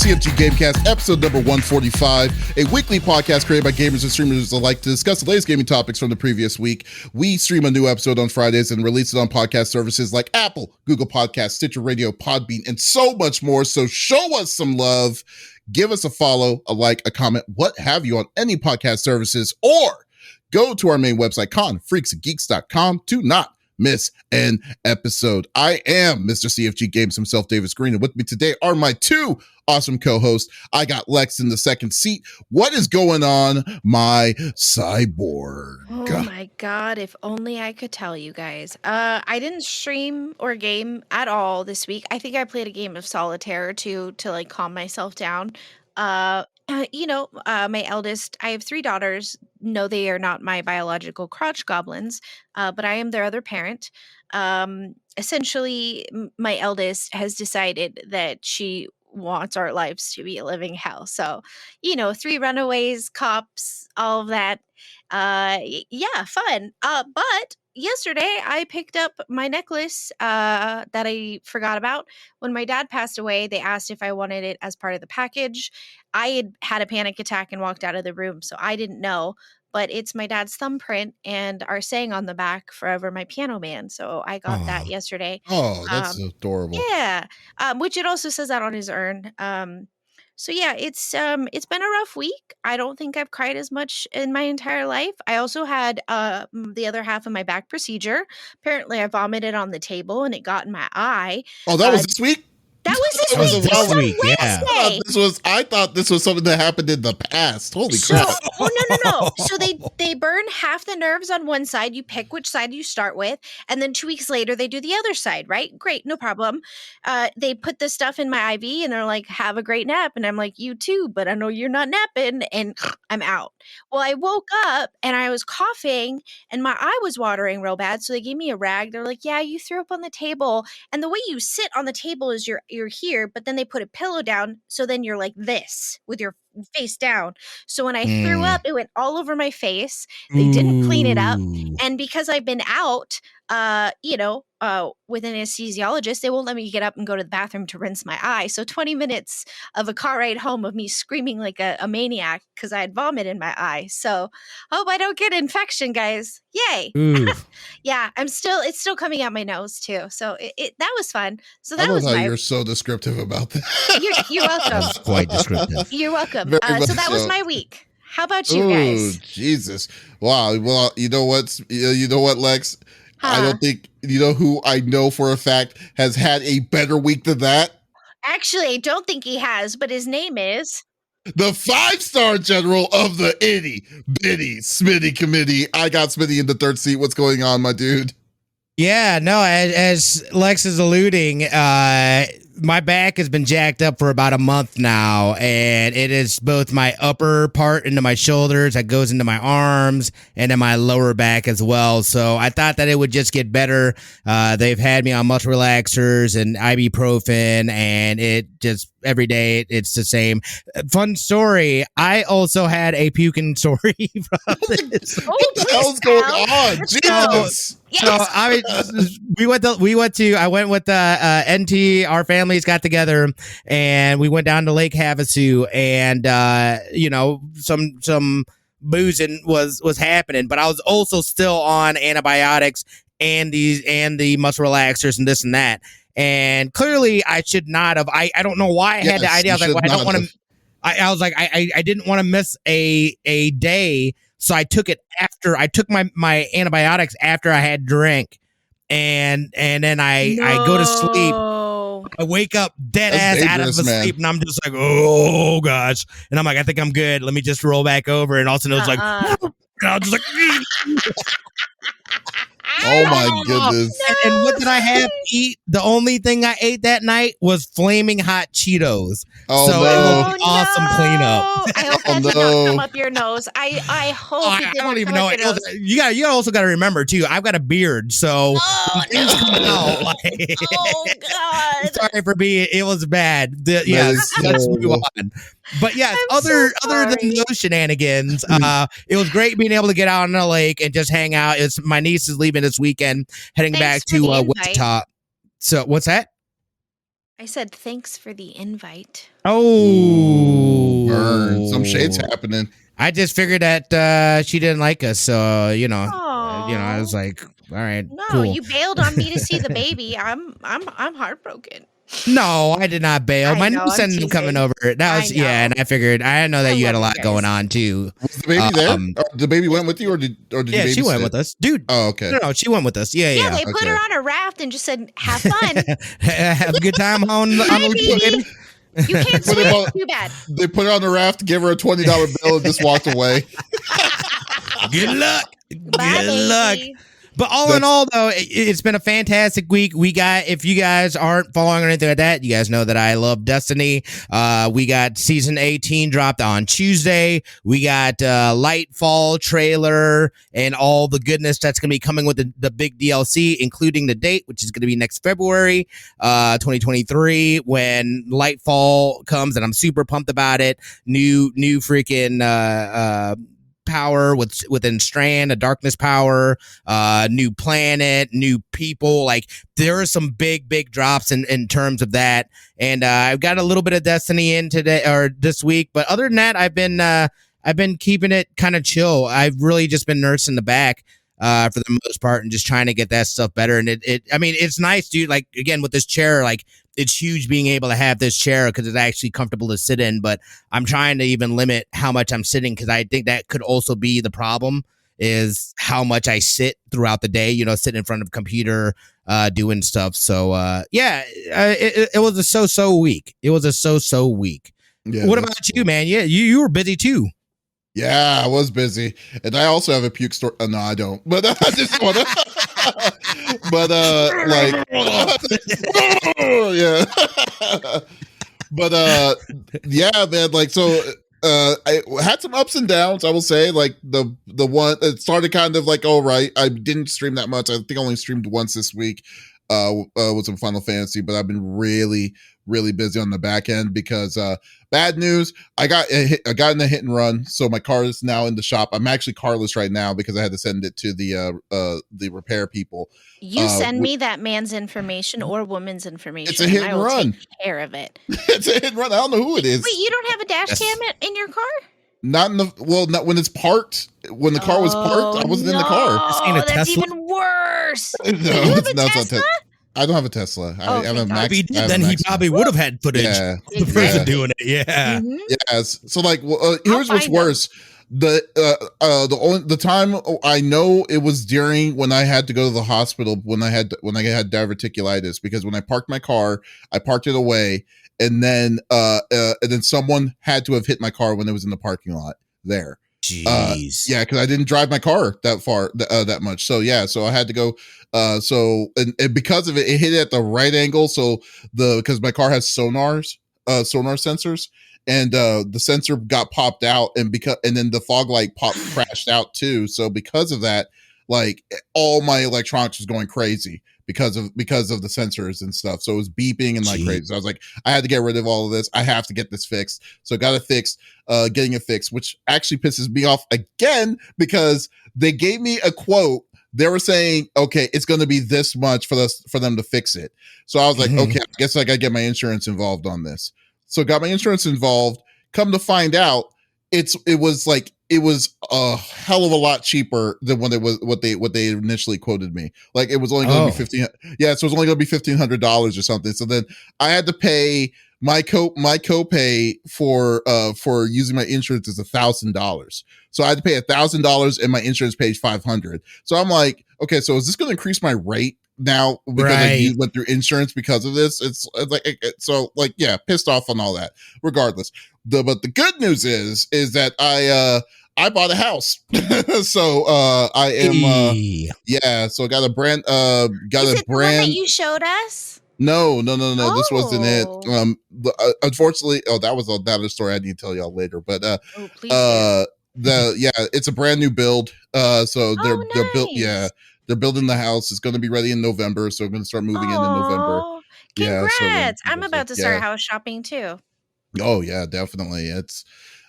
CFG Gamecast, episode number 145, a weekly podcast created by gamers and streamers alike to discuss the latest gaming topics from the previous week. We stream a new episode on Fridays and release it on podcast services like Apple, Google Podcasts, Stitcher Radio, Podbean, and so much more. So show us some love. Give us a follow, a like, a comment, what have you on any podcast services, or go to our main website, confreaksandgeeks.com, to not miss an episode. I am Mr. CFG Games himself, Davis Green, and with me today are my two awesome co-hosts. I got Lex in the second seat. What is going on, my cyborg? Oh my god, if only I could tell you guys. I didn't stream or game at all this week. I think I played a game of solitaire or two to like calm myself down. My eldest, I have 3 daughters. No, they are not my biological crotch goblins, but I am their other parent. Essentially, my eldest has decided that she wants our lives to be a living hell. So, 3 runaways, cops, all of that. Yeah, fun. But yesterday I picked up my necklace that I forgot about. When my dad passed away, they asked if I wanted it as part of the package. I had a panic attack and walked out of the room, so I didn't know. But it's my dad's thumbprint and our saying on the back, "Forever my piano man." So I got that yesterday. Oh, that's adorable. Yeah, which it also says that on his urn. So yeah, it's been a rough week. I don't think I've cried as much in my entire life. I also had the other half of my back procedure. Apparently, I vomited on the table and it got in my eye. Oh, that was this week? That was this week. Yeah. I thought this was something that happened in the past. Holy crap. No. So they burn half the nerves on one side. You pick which side you start with. And then 2 weeks later, they do the other side, right? Great. No problem. They put the stuff in my IV and they're like, "Have a great nap." And I'm like, "You too, but I know you're not napping." And I'm out. Well, I woke up and I was coughing and my eye was watering real bad. So they gave me a rag. They're like, "Yeah, you threw up on the table." And the way you sit on the table is you're here, but then they put a pillow down. So then you're like this with your face down. So when I threw up, it went all over my face. They didn't clean it up. And because I've been out, with an anesthesiologist, they won't let me get up and go to the bathroom to rinse my eye. So 20 minutes of a car ride home of me screaming like a maniac because I had vomit in my eye. So hope I don't get infection, guys. Yay. Yeah, it's still coming out my nose too. So that was fun. So that was you're so descriptive about that. You're welcome. That's quite descriptive. You're welcome. So that was my week. How about you guys? Jesus. Wow. Well, you know what, Lex? I don't think, who I know for a fact has had a better week than that? Actually, I don't think he has, but his name is the 5-star general of the itty bitty Smitty committee. I got Smitty in the third seat. What's going on, my dude? Yeah, no, as Lex is alluding, my back has been jacked up for about a month now, and it is both my upper part into my shoulders that goes into my arms and in my lower back as well. So I thought that it would just get better. They've had me on muscle relaxers and ibuprofen, and it just every day it's the same. Fun story. I also had a puking story from this. What the hell's going on? Jesus. So I went with NT. Our families got together and we went down to Lake Havasu, and some boozing was happening, but I was also still on antibiotics and the muscle relaxers and this and that. And clearly I should not have. I don't know why I had the idea. I was like, well, I don't want to. I was like, I didn't want to miss a day. So I took it after I took my antibiotics after I had drank, and then I go to sleep. I wake up dead ass out of the sleep, and I'm just like, oh gosh, and I'm like, I think I'm good. Let me just roll back over, and all of a sudden it was like, and I was just like. Oh my goodness. And what did I have to eat? The only thing I ate that night was flaming hot Cheetos. Oh, so no. it was an awesome cleanup. I hope that did not come up your nose. I hope it did I don't even know. You also got to remember too, I've got a beard, so things come out. Oh God. Sorry for being, it was bad. Let's move on. But yeah, other than those shenanigans, it was great being able to get out on the lake and just hang out. My niece is leaving this weekend, heading back to Wichita. So what's that? I said thanks for the invite. Oh, burn. Some shades happening. I just figured that she didn't like us, so I was Aw. like, all right, No, cool. you bailed on me to see the baby. I'm heartbroken. No, I did not bail. I My know, niece I'm ended up coming teasing. over. That was I know. and I figured I know that I you had a love lot you going guys. on too. Was the baby there? Or the baby went Yes. with you, or did you Yeah, she went babysit? with us, dude. Oh, okay. No, she went with us. Yeah, Yeah, yeah. they put her Okay. on a raft and just said, "Have fun." Have a good time on Hi, the lake, baby. baby. You can't Put swim. him on- Too bad. They put her on the raft, give her a $20 bill, and just walked away. Good luck. Bye, Good luck. baby. But all in all, though, it's been a fantastic week. If you guys aren't following or anything like that, you guys know that I love Destiny. We got season 18 dropped on Tuesday. We got Lightfall trailer and all the goodness that's going to be coming with the big DLC, including the date, which is going to be next February, 2023, when Lightfall comes, and I'm super pumped about it. New freaking power within Strand, a darkness power, new planet, new people. Like, there are some big drops in terms of that. And I've got a little bit of Destiny in today or this week, but other than that, I've been keeping it kind of chill. I've really just been nursing the back for the most part and just trying to get that stuff better. And it's nice, dude. Like, again, with this chair, like, it's huge being able to have this chair because it's actually comfortable to sit in, but I'm trying to even limit how much I'm sitting because I think that could also be the problem, is how much I sit throughout the day, sitting in front of a computer, doing stuff. So, it was a so week. It was a so week. Yeah, What about you, man? Yeah, you were busy too. Yeah, I was busy, and I also have a puke story. No, I don't. But I just want to. But yeah. But yeah, man. Like, so I had some ups and downs. I will say, like the one it started kind of like all right. I didn't stream that much. I think I only streamed once this week. Was some Final Fantasy, but I've been really busy on the back end because bad news, I got in a hit and run, so my car is now in the shop. I'm actually carless right now because I had to send it to the repair people. You send me that man's information or woman's information. It's a hit and and I will run. Take care of it. It's a hit and run. I don't know who it is. Wait, you don't have a dash cam in your car? Not when it's parked. When the car was parked, I wasn't in the car. Oh, that's Tesla? even worse. No, you have a it's not Tesla? I don't have a Tesla. Oh, I have a Max. If he did, I have a then he Max. probably would have had footage Yeah. of the person Exactly. doing it. Yeah. Mhm. Yes. So like, here's what's find worse. The time I know it was during when I had to go to the hospital when I had diverticulitis, because when I parked my car, I parked it away, and then someone had to have hit my car when it was in the parking lot there. Jeez. Yeah, because I didn't drive my car that far that much. So yeah, so I had to go. And because of it, it hit it at the right angle. So because my car has sonar sensors, and the sensor got popped out, and then the fog light crashed out too. So because of that, like, all my electronics was going crazy because of the sensors and stuff. So it was beeping and like crazy. So I was like, I had to get rid of all of this. I have to get this fixed. So got it fixed. Getting it fixed, which actually pisses me off again because they gave me a quote. They were saying, okay, it's going to be this much for them to fix it. So I was like, okay, I guess I got to get my insurance involved on this. So got my insurance involved. Come to find out, it was a hell of a lot cheaper than what they initially quoted me. Like, it was only going to be $1,500. Yeah, so it was only going to be $1,500 or something. So then I had to pay my copay for using my insurance is $1,000. So I had to pay $1,000 and my insurance paid $500. So I'm like, okay, so is this going to increase my rate now because I went through insurance because of this? It's like, yeah, pissed off on all that. Regardless, but the good news is that I bought a house. So I am yeah. So I got a brand Is it the one that you showed us? No. This wasn't it. Unfortunately, that was another story I need to tell y'all later. But please do. It's a brand new build. So they're built. Nice. Yeah, they're building the house. It's going to be ready in November. So we're going to start moving in November. Congrats! Yeah, I'm about to start house shopping too. Oh yeah, definitely. It's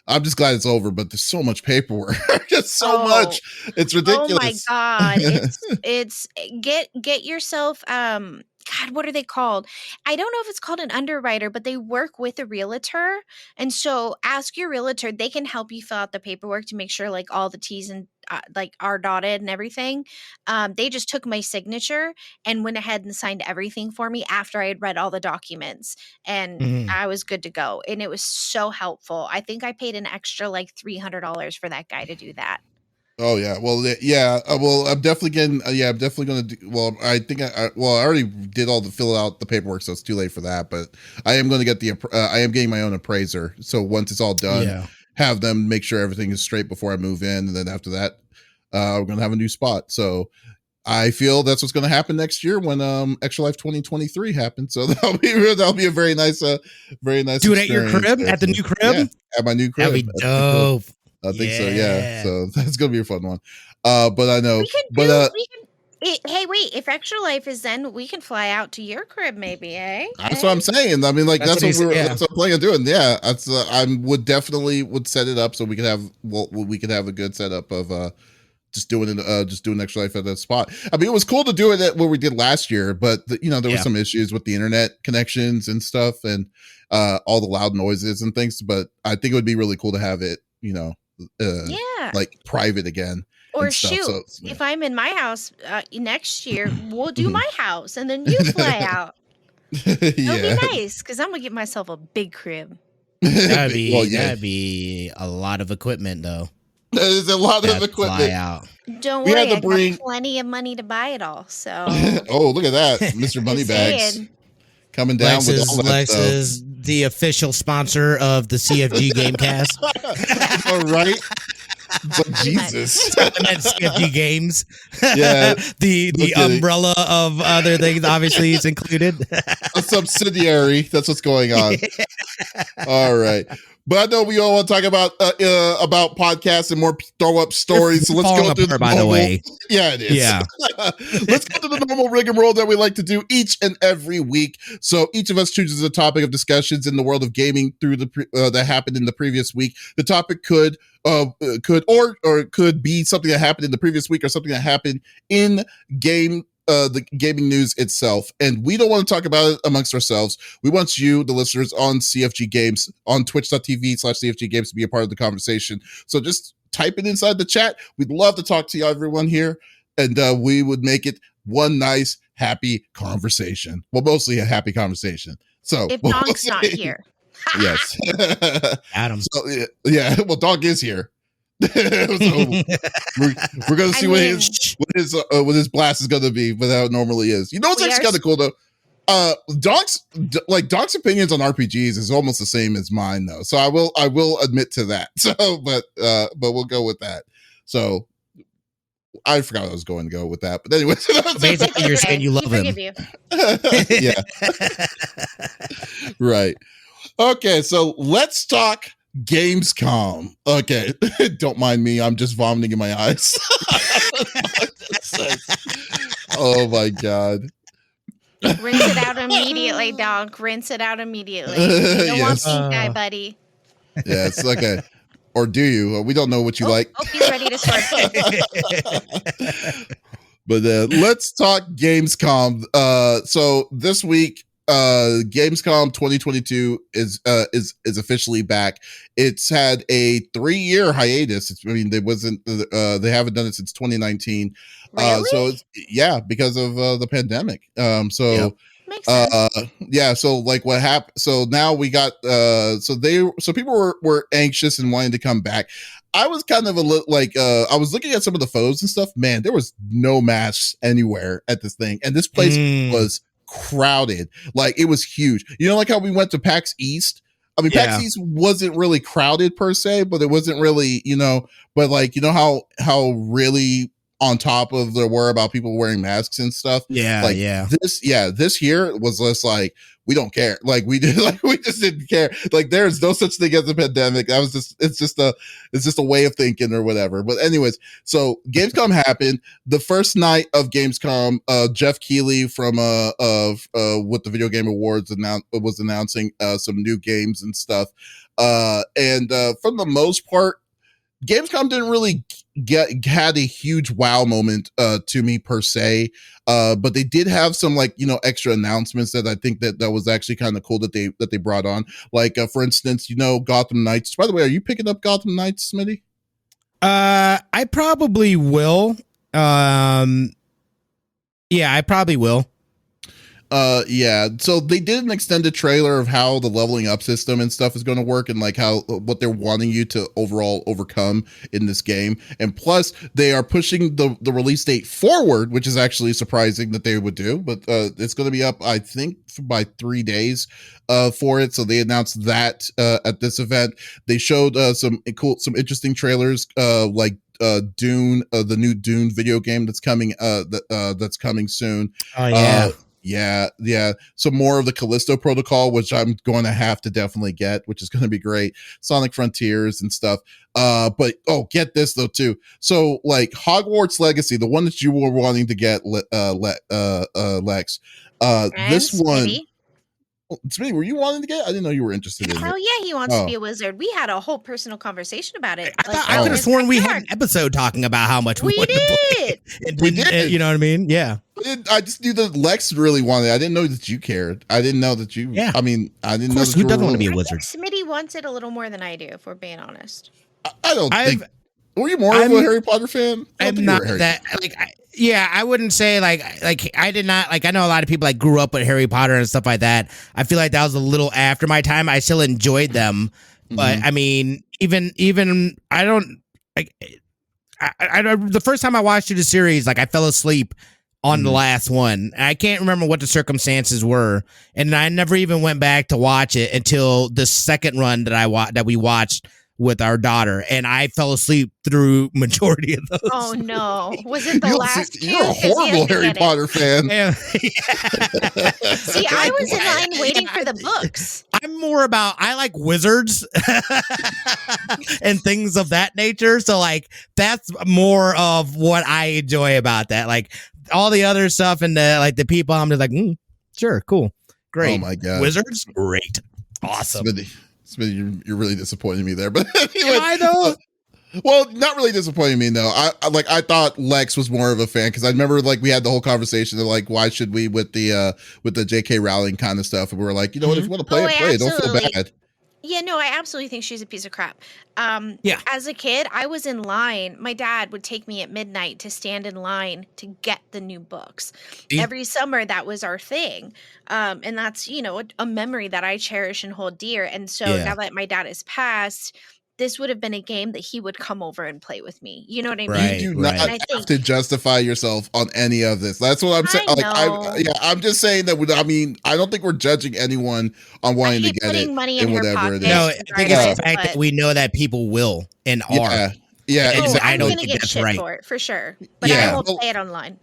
I'm just glad it's over, but there's so much paperwork. Just so much. It's ridiculous. Oh my God. It's get yourself God, what are they called? I don't know if it's called an underwriter, but they work with a realtor. And so ask your realtor, they can help you fill out the paperwork to make sure like all the T's and like are dotted and everything. They just took my signature and went ahead and signed everything for me after I had read all the documents, and Mhm. I was good to go. And it was so helpful. I think I paid an extra like $300 for that guy to do that. Oh yeah, well yeah, well I'm definitely getting yeah, I'm definitely gonna do. Well, I think I already did all the fill out the paperwork, so it's too late for that. But I am going to get I am getting my own appraiser. So once it's all done, Yeah. have them make sure everything is straight before I move in, and then after that, we're gonna have a new spot. So I feel that's what's going to happen next year when Extra Life 2023 happens. So that'll be a very nice Do it at your experience crib, there. at the new crib. Yeah, at my new crib. That'd be That's pretty cool. dope. I think so. Yeah. So that's gonna be a fun one. But I know. We can But do. Hey, wait! If Extra Life is then, we can fly out to your crib, maybe, eh? that's what I'm saying. I mean, like That's that's what what he said, that's what I'm planning on doing. Yeah, that's I would definitely set it up so we could have we could have a good setup of just doing Extra Life at that spot. I mean, it was cool to do it at what we did last year, but there were some issues with the internet connections and stuff, and all the loud noises and things. But I think it would be really cool to have it, Yeah. like private again. Or and stuff. shoot, So, if I'm in my house next year, we'll do my house, and then you fly out. It'll be nice because I'm gonna get myself a big crib. That'd be Well, yeah. that'd be a lot of equipment, though. There's a lot of That'd equipment. fly out. Don't We worry, had to I bring- got plenty of money to buy it all. So Oh, look at that, Mr. Just Moneybags saying. coming down Lex with is, all that Lex stuff. is the official sponsor of the CFG Gamecast. All right. But Pretty much. Jesus. I meant CFG Games. Yeah, the no kidding. umbrella of other things obviously is included. A subsidiary. That's what's going on. All right. But I know we all want to talk about podcasts and more throw up stories. So let's Falling go through apart, by the way. Yeah, it is. Yeah. Let's go to the normal rigmarole that we like to do each and every week. So each of us chooses a topic of discussions in the world of gaming through that happened in the previous week. The topic could be something that happened in the previous week or something that happened in the gaming news itself. And we don't want to talk about it amongst ourselves. We want you, the listeners, on CFG Games, on twitch.tv/CFG Games, to be a part of the conversation. So just type it inside the chat. We'd love to talk to you, everyone here. And we would make it one nice, happy conversation. Well, mostly a happy conversation. So If Donk's not here. Yes. Adam. So, yeah. Well, Dog is here. So we're gonna see what his blast is gonna be, but how it normally is. You know what's actually kind of cool though? Doc's opinions on RPGs is almost the same as mine though. So I will admit to that. So but we'll go with that. So I forgot what I was going to go with that. But anyway, Basically you're saying you love him. You. Yeah. Right. Okay, so let's talk Gamescom. Okay, don't mind me. I'm just vomiting in my eyes. Oh my god. Rinse it out immediately, Donk. Rinse it out immediately. You don't want pink eye, buddy. Yeah, it's okay. Or do you? We don't know what you like. Oh, he's ready to start. But let's talk Gamescom. So this week, Gamescom 2022 is officially back. It's had a 3-year hiatus. They haven't done it since 2019. Really? So because of the pandemic. Makes sense. Yeah, so like what happened, so now we got so people were anxious and wanting to come back. I was kind of I was looking at some of the photos and stuff. Man, there was no masks anywhere at this thing, and this place was crowded. Like, it was huge. You know, like how we went to PAX East? I mean, PAX East wasn't really crowded per se, but it wasn't really, but like, how really on top of there were about people wearing masks and stuff. This year was just like, we don't care. Like, we just didn't care. Like, there's no such thing as a pandemic. It's just a way of thinking or whatever. But anyways, so Gamescom happened. The first night of Gamescom, Jeff Keighley from with the Video Game Awards was announcing some new games and stuff. And for the most part, Gamescom didn't really had a huge wow moment to me per se, but they did have some extra announcements that I think that was actually kind of cool that they brought on. Like for instance, Gotham Knights. By the way, are you picking up Gotham Knights, Smitty? I probably will. Yeah, I probably will. Yeah, so they did an extended trailer of how the leveling up system and stuff is going to work, and like how what they're wanting you to overall overcome in this game. And plus they are pushing the release date forward, which is actually surprising that they would do, but it's going to be up, I think, by 3 days for it. So they announced that at this event. They showed some interesting trailers, like Dune, the new Dune video game that's coming that's coming soon. Oh yeah. Yeah. Some more of the Callisto Protocol, which I'm going to have to definitely get, which is going to be great. Sonic Frontiers and stuff. But get this though too. So like Hogwarts Legacy, the one that you were wanting to get, Lex. This one. Smitty, were you wanting to get? I didn't know you were interested in it. Hell yeah, he wants to be a wizard. We had a whole personal conversation about it. I could have sworn we had an episode talking about how much we wanted to play it. We did. You know what I mean? Yeah. I just knew that Lex really wanted it. I didn't know that you cared. I didn't know that you. Yeah. I mean, I didn't know that who doesn't want to be a wizard? Smitty wants it a little more than I do, if we're being honest. I don't think. Were you more of a Harry Potter fan? I'm not that. Yeah, I wouldn't say like I did not I know a lot of people grew up with Harry Potter and stuff like that. I feel like that was a little after my time. I still enjoyed them, but I mean, even I don't the first time I watched the series, I fell asleep on the last one. I can't remember what the circumstances were, and I never even went back to watch it until the second run that we watched with our daughter, and I fell asleep through majority of those. Oh no! Was it the last? You're a horrible Harry Potter fan. Yeah. See, I was in line waiting for the books. I'm more about I like wizards and things of that nature. So that's more of what I enjoy about that. All the other stuff and the people, I'm just sure, cool, great. Oh my god, wizards, great, awesome. Smitty, you're really disappointing me there, but anyway, I know. Well, not really disappointing me though. I thought Lex was more of a fan because I remember we had the whole conversation of why should we with the J.K. Rowling kind of stuff, and we were like, you know what, if you want to play it, play. Don't feel bad. Yeah, no, I absolutely think she's a piece of crap. Yeah. As a kid, I was in line. My dad would take me at midnight to stand in line to get the new books. Yeah. Every summer, that was our thing. And that's, a memory that I cherish and hold dear. And so now that my dad has passed, this would have been a game that he would come over and play with me. You know what I mean? Right, you do not have to justify yourself on any of this. That's what I'm saying. I'm just saying that. I mean, I don't think we're judging anyone on wanting to get it money in whatever it is. No, I think it's the fact that we know that people will and are. Yeah, exactly. I don't think that's right for sure. But I will play it online.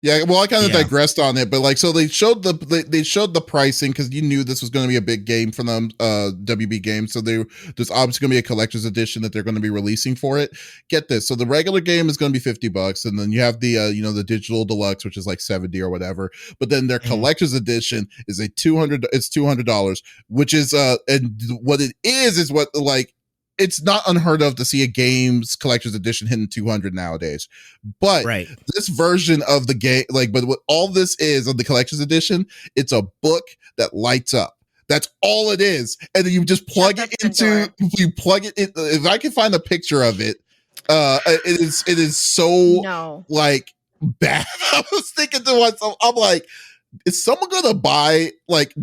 Yeah, well, I kind of digressed on it, but so they showed the pricing because you knew this was going to be a big game for them, WB Games. So there's obviously going to be a collector's edition that they're going to be releasing for it. Get this, so the regular game is going to be $50, and then you have the the digital deluxe, which is $70 or whatever. But then their collector's edition is $200, which is and what it is what it's not unheard of to see a game's collector's edition hitting 200 nowadays. But this version of the game, but what all this is of the collector's edition, it's a book that lights up. That's all it is. And then you just plug it into, if I can find a picture of it, it is so bad. I was thinking to myself, I'm like, is someone gonna buy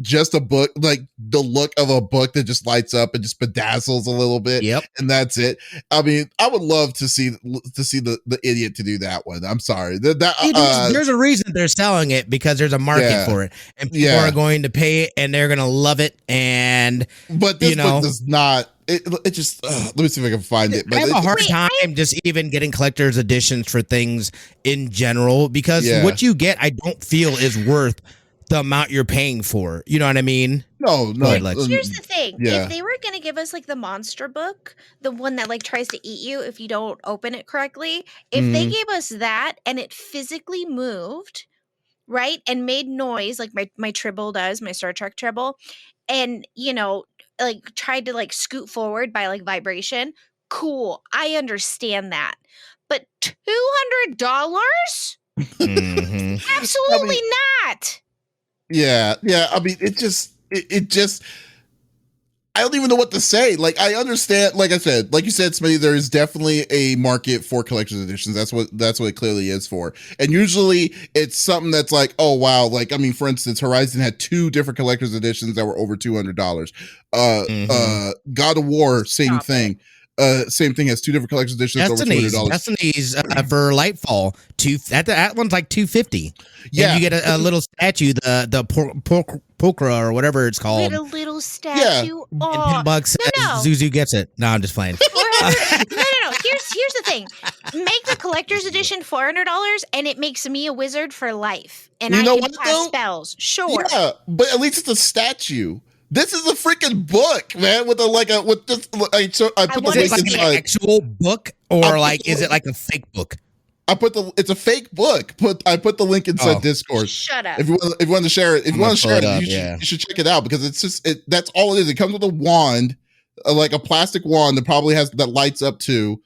just a book, the look of a book that just lights up and just bedazzles a little bit, and that's it? I mean, I would love to see the idiot to do that one. I'm sorry, there's a reason they're selling it, because there's a market for it, and people are going to pay it, and they're gonna love it. But this book does not. It just let me see if I can find it. But I have a hard time just even getting collector's editions for things in general, because what you get, I don't feel is worth the amount you're paying for. You know what I mean? No. Here's the thing: if they were going to give us the monster book, the one that tries to eat you if you don't open it correctly, if they gave us that and it physically moved, right, and made noise like my Tribble does, my Star Trek Tribble, and like tried to like scoot forward by like vibration, cool. I understand that. But $200? Mhm. Absolutely not. Yeah. I mean, it just I don't even know what to say. Like, I understand, like I said, like you said, Smitty, there is definitely a market for collector's editions. That's what it clearly is for. And usually it's something that's like, oh wow, like, I mean, for instance, Horizon had 2 different collector's editions that were over $200. God of War, same thing. Same thing, has 2 different collector's editions over $200. Destiny's for Lightfall, that one's like $250. Yeah, and you get a little statue, the Pokra or whatever it's called. With a little statue. And Oh, Pinbug says no. Zuzu gets it. No, I'm just playing. No. Here's the thing. Make the collector's edition $400, and it makes me a wizard for life, and You I know can what, cast though? spells. Sure. Yeah, but at least it's a statue. This is a freaking book, man. With just I put the Is it link like inside. an actual book, or like is it like a fake book? It's a fake book. I put the link inside Discord. Shut up. If you want to share it, you should check it out, because it's just that's all it is. It comes with a wand, like a plastic wand that probably has that lights up too,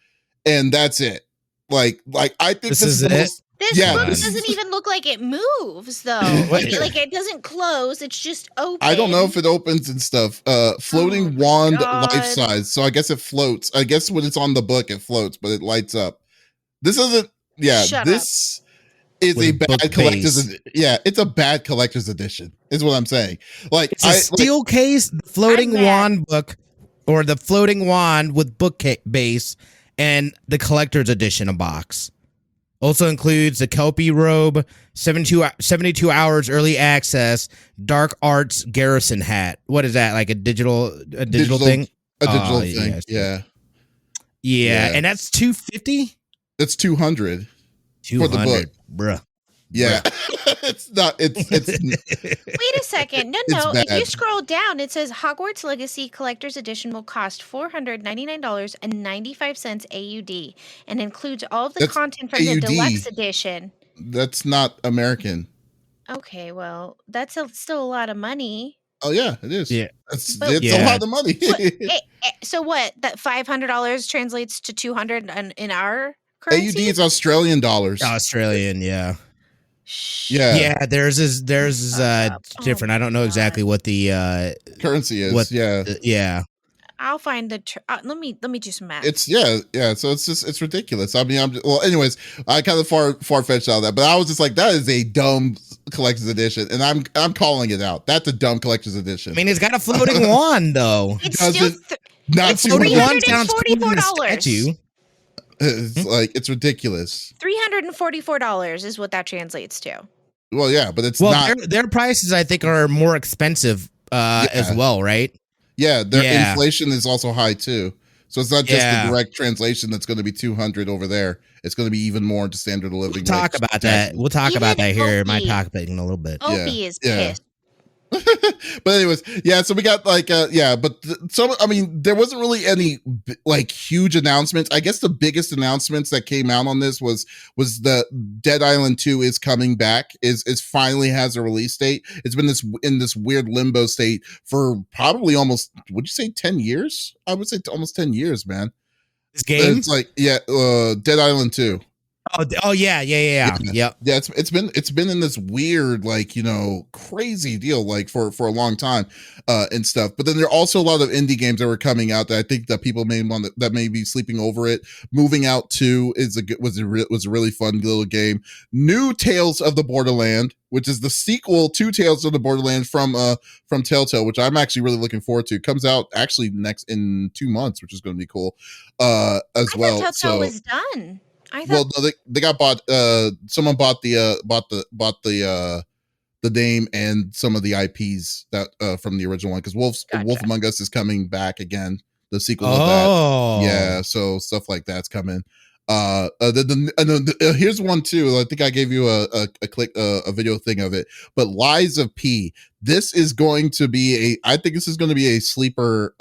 and that's it. Like I think this is the most. This book doesn't even look like it moves, though. like it doesn't close. It's just open. I don't know if it opens and stuff. Floating wand, life size. So I guess it floats. I guess when it's on the book, it floats, but it lights up. This isn't. Yeah, this is a bad collector's. Yeah, it's a bad collector's edition. Is what I'm saying. Like it's a steel case, the floating wand book, or the floating wand with book base, and the collector's edition box. Also includes the Kelpie robe, 72 hours early access, Dark Arts Garrison hat. What is that? Like a digital thing? A digital thing. Yes. Yeah, and that's $250. It's $200 for the book, bruh. Yeah, it's not. It's. Wait a second. No. If you scroll down, it says Hogwarts Legacy Collector's Edition will cost $499.95 AUD, and includes all of the content from the deluxe edition. That's not American. Okay, well, that's still a lot of money. Oh yeah, it is. Yeah, it's a lot of money. So what? That $500 translates to $200 in our currency? AUD is Australian dollars. Australian, yeah. Yeah. Theirs is different. I don't know exactly what the currency is. Yeah. I'll find the. Let me do some math. It's So it's ridiculous. I mean, anyways, I kind of far fetched out of that, but I was just like, that is a dumb collector's edition, and I'm calling it out. That's a dumb collector's edition. I mean, it's got a floating wand though. It's still not $344. It's like, it's ridiculous. $344 is what that translates to. Well, yeah, but it's not. Their prices, I think, are more expensive as well, right? Yeah, their inflation is also high too. So it's not just the direct translation that's going to be $200 over there. It's going to be even more into standard of living. We'll talk about that. We'll talk about that here in my talk in a little bit. Opie is pissed. But anyways, so we got like but I mean, there wasn't really any like huge announcements. I guess the biggest announcements that came out on this was the Dead Island 2 is coming back, is finally has a release date. It's been in this weird limbo state for probably almost, would you say 10 years? I would say almost 10 years, man. This game? It's like Dead Island 2. Yeah. Yeah, it's been in this weird, like, crazy deal, like for a long time, and stuff. But then there are also a lot of indie games that were coming out that I think that people may be sleeping over it. Moving Out 2 was a really fun little game. New Tales of the Borderland, which is the sequel to Tales of the Borderland from Telltale, which I'm actually really looking forward to. Comes out actually in 2 months, which is going to be cool. As well. Telltale was done. Well, no, they got bought. Someone bought the name and some of the IPs that from the original one, because Wolf Among Us is coming back again. The sequel of that. Yeah, so stuff like that's coming. Here's one too. I think I gave you a video thing of it. But Lies of P. This is going to be I think this is going to be a sleeper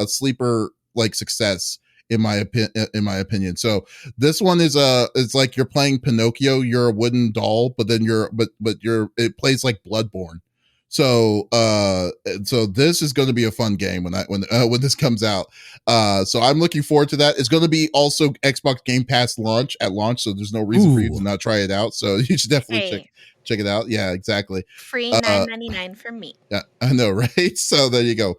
like success. In my opinion. So this one is it's like you're playing Pinocchio, you're a wooden doll, but then it plays like Bloodborne. So so this is going to be a fun game when this comes out. So I'm looking forward to that. It's going to be also Xbox Game Pass at launch, so there's no reason for you to not try it out. So you should definitely check it out. Yeah, exactly. Free $9.99 for me. Yeah, I know, right? So there you go.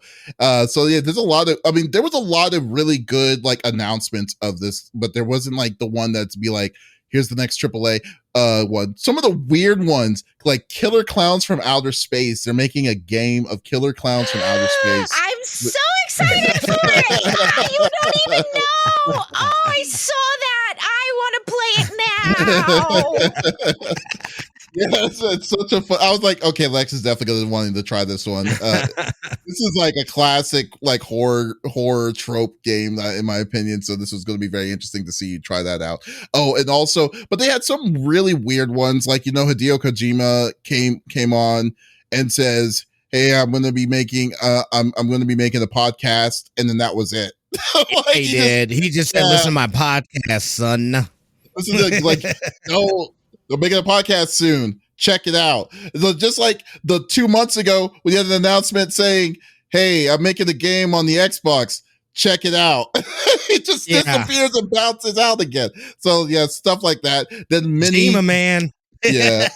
So yeah, there was a lot of really good like announcements of this, but there wasn't like the one that's be like, here's the next AAA one. Some of the weird ones, like Killer Clowns from Outer Space. They're making a game of Killer Clowns from Outer Space. I'm so excited for it. You don't even know. Oh, I saw that. I want to play it now. Yeah, it's such a fun. I was like, okay, Lex is definitely going to wanting to try this one. This is like a classic, like horror trope game, in my opinion. So this was going to be very interesting to see you try that out. Oh, and also, but they had some really weird ones, like Hideo Kojima came on and says, "Hey, I'm going to be making I'm going to be making a podcast," and then that was it. Like, he just said, "Listen to my podcast, son." This is like no. They're making a podcast soon. Check it out. Just like the 2 months ago, we had an announcement saying, "Hey, I'm making a game on the Xbox. Check it out." It just disappears and bounces out again. So yeah, stuff like that. Then man. Yeah,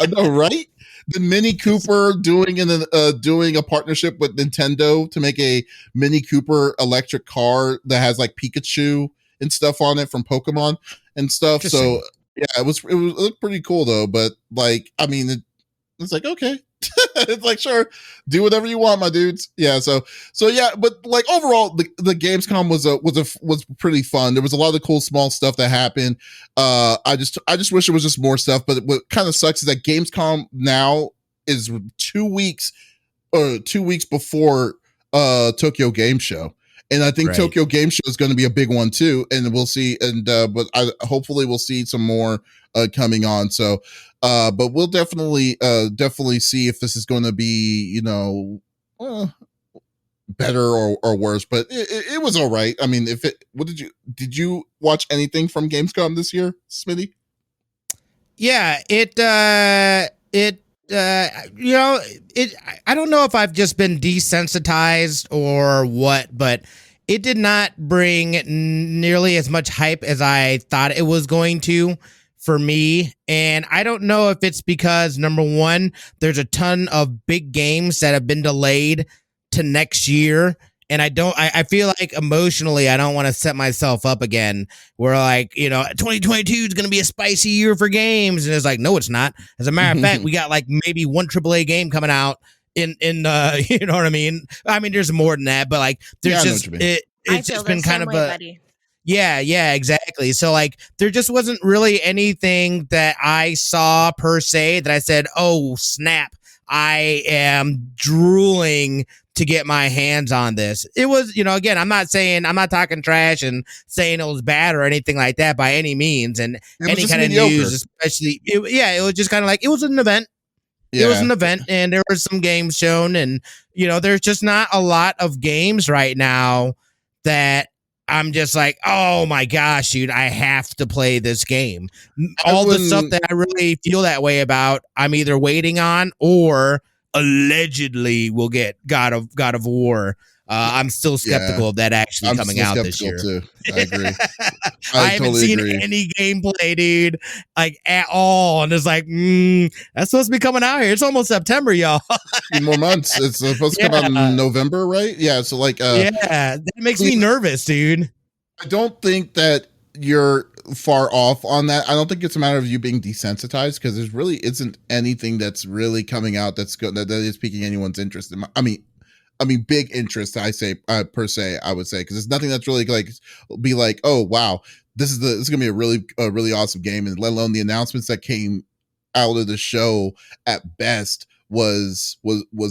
I know, right? Then Mini Cooper doing a partnership with Nintendo to make a Mini Cooper electric car that has like Pikachu and stuff on it from Pokemon and stuff. So. Yeah, it looked pretty cool though, but like, I mean, it's like, okay, it's like, sure, do whatever you want, my dudes. Yeah, so yeah, but like overall, the Gamescom was pretty fun. There was a lot of cool small stuff that happened. I just wish it was just more stuff. But what kind of sucks is that Gamescom now is 2 weeks before Tokyo Game Show. And I think Tokyo Game Show is going to be a big one too, and we'll see. And but hopefully we'll see some more coming on. So, but we'll definitely see if this is going to be better or worse. But it was all right. I mean, did you watch anything from Gamescom this year, Smitty? Yeah, I don't know if I've just been desensitized or what, but it did not bring nearly as much hype as I thought it was going to for me. And I don't know if it's because, number one, there's a ton of big games that have been delayed to next year. And I feel like emotionally, I don't want to set myself up again where 2022 is going to be a spicy year for games. And it's like, no, it's not. As a matter of fact, we got like maybe one AAA game coming out in you know what I mean? I mean, there's more than that, but like there's it's just been kind of buddy. Yeah, exactly. So like there just wasn't really anything that I saw per se that I said, oh, snap, I am drooling to get my hands on this. It was, again, I'm not talking trash and saying it was bad or anything like that by any means. And any kind of news, especially, it was just kind of like, it was an event. Yeah. It was an event and there were some games shown and, there's just not a lot of games right now that I'm just like, oh my gosh, dude, I have to play this game. All the stuff that I really feel that way about, I'm either waiting on or allegedly will get God of War. I'm still skeptical of that actually coming out this year. Too. I agree. I haven't seen any gameplay, dude, like at all. And it's like, that's supposed to be coming out here. It's almost September, y'all. 3 more months. It's supposed to come out in November, right? Yeah. So like, that makes me nervous, dude. I don't think that you're far off on that. I don't think it's a matter of you being desensitized because there's really isn't anything that's really coming out that's good that is piquing anyone's interest. I mean, big interest. I say per se, I would say because there's nothing that's really like be like, oh wow, this is gonna be a really awesome game, and let alone the announcements that came out of the show at best was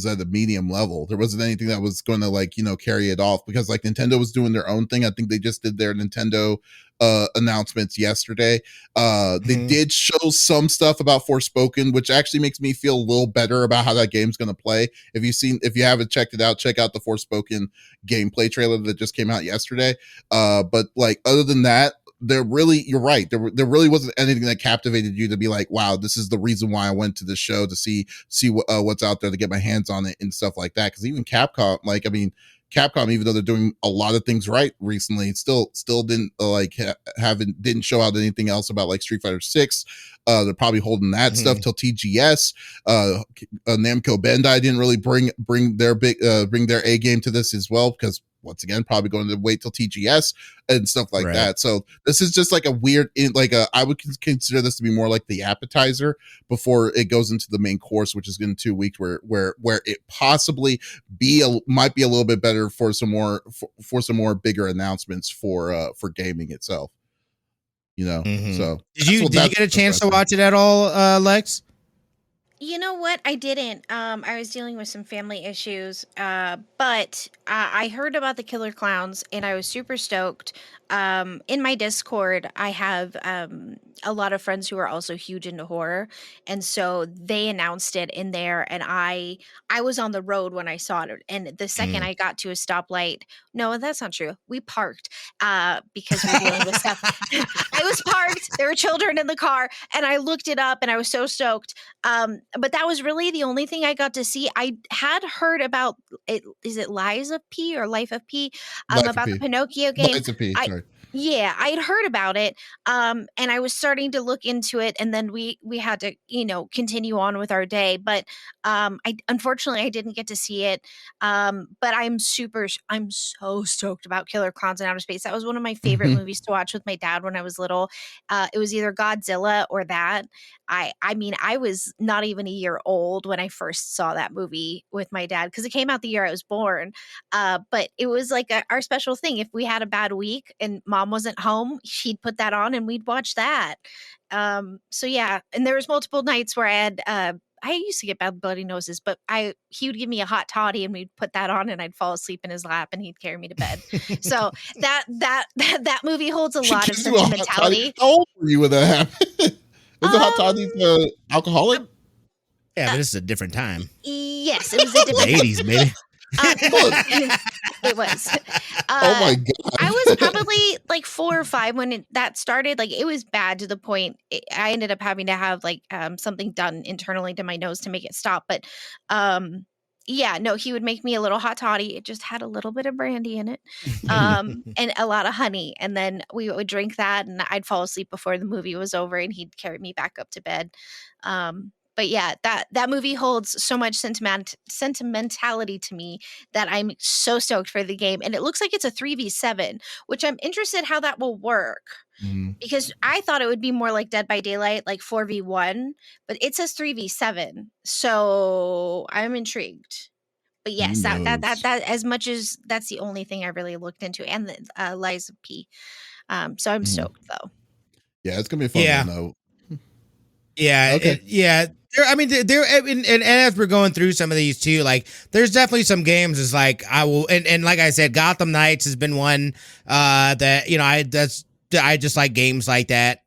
at a medium level. There wasn't anything that was going to carry it off because like Nintendo was doing their own thing. I think they just did their Nintendo announcements yesterday. They did show some stuff about Forspoken, which actually makes me feel a little better about how that game's going to play. If you haven't checked it out, check out the Forspoken gameplay trailer that just came out yesterday. But like other than that, you're right. There really wasn't anything that captivated you to be like, wow, this is the reason why I went to the show to see what's out there to get my hands on it and stuff like that. Because even Capcom, like, I mean, Capcom, even though they're doing a lot of things right recently, still didn't didn't show out anything else about like Street Fighter 6. They're probably holding that stuff till TGS. Namco Bandai didn't really bring their A game to this as well, because once again, probably going to wait till TGS and stuff like that. So this is just like a weird, I would consider this to be more like the appetizer before it goes into the main course, which is in 2 weeks, where it possibly might be a little bit better for some more bigger announcements for gaming itself. So did you get a chance to watch it at all, Lex? You know what? I didn't. I was dealing with some family issues, but I heard about the Killer Clowns and I was super stoked. In my Discord, I have a lot of friends who are also huge into horror, and so they announced it in there, and I was on the road when I saw it, and the second I got to a stoplight, no, that's not true. We parked because we were dealing with stuff. I was parked. There were children in the car, and I looked it up, and I was so stoked. But that was really the only thing I got to see. I had heard about it. Is it Lies of P or Life of P? About the Pinocchio game. Lies of P, sorry. Yeah, I had heard about it, and I was starting to look into it, and then we had to, continue on with our day. But unfortunately I didn't get to see it. But I'm so stoked about Killer Clowns in Outer Space. That was one of my favorite movies to watch with my dad when I was little. It was either Godzilla or that. I mean, I was not even a year old when I first saw that movie with my dad, because it came out the year I was born. But it was like our special thing. If we had a bad week and mom wasn't home, she'd put that on and we'd watch that. So yeah, and there was multiple nights where I used to get bad bloody noses, but he would give me a hot toddy and we'd put that on and I'd fall asleep in his lap and he'd carry me to bed. So that movie holds a lot of sentimentality. How old were you when that happened? Is the hot toddy alcoholic? Yeah, but this is a different time. Yes, it was a different 80s, baby. It was. Oh my god! I was probably like 4 or 5 when that started. Like, it was bad to the point I ended up having to have like something done internally to my nose to make it stop. But yeah, no, he would make me a little hot toddy. It just had a little bit of brandy in it, and a lot of honey. And then we would drink that, and I'd fall asleep before the movie was over, and he'd carry me back up to bed. But yeah, that movie holds so much sentimentality to me that I'm so stoked for the game. And it looks like it's a 3v7, which I'm interested how that will work. Because I thought it would be more like Dead by Daylight, like 4v1, but it says 3v7. So I'm intrigued. But yes, that as much as that's the only thing I really looked into, and the Lies of P. So I'm stoked though. Yeah, it's gonna be a fun one though. Yeah, okay. And as we're going through some of these too, like there's definitely some games is like I will, and like I said, Gotham Knights has been one that I just like games like that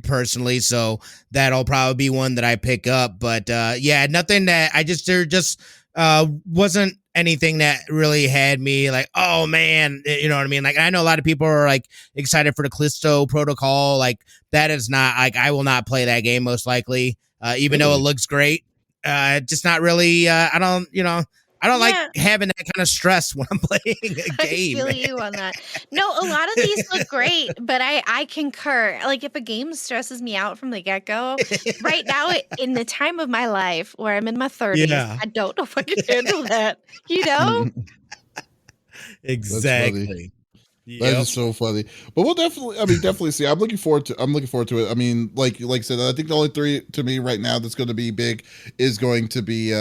personally, so that'll probably be one that I pick up. But yeah, nothing that there just wasn't anything that really had me like, oh man, you know what I mean? Like, I know a lot of people are like excited for the Callisto Protocol. Like, that is not like, I will not play that game most likely, even though it looks great. Just not really. I don't like having that kind of stress when I'm playing a game. I feel you on that. No, a lot of these look great, but I concur. Like, if a game stresses me out from the get-go, right now in the time of my life where I'm in my 30s, I don't know if I can handle that. Exactly. That is so funny. But we'll definitely see. I'm looking forward to it. I mean, like I said, I think the only 3 to me right now that's going to be big is going to be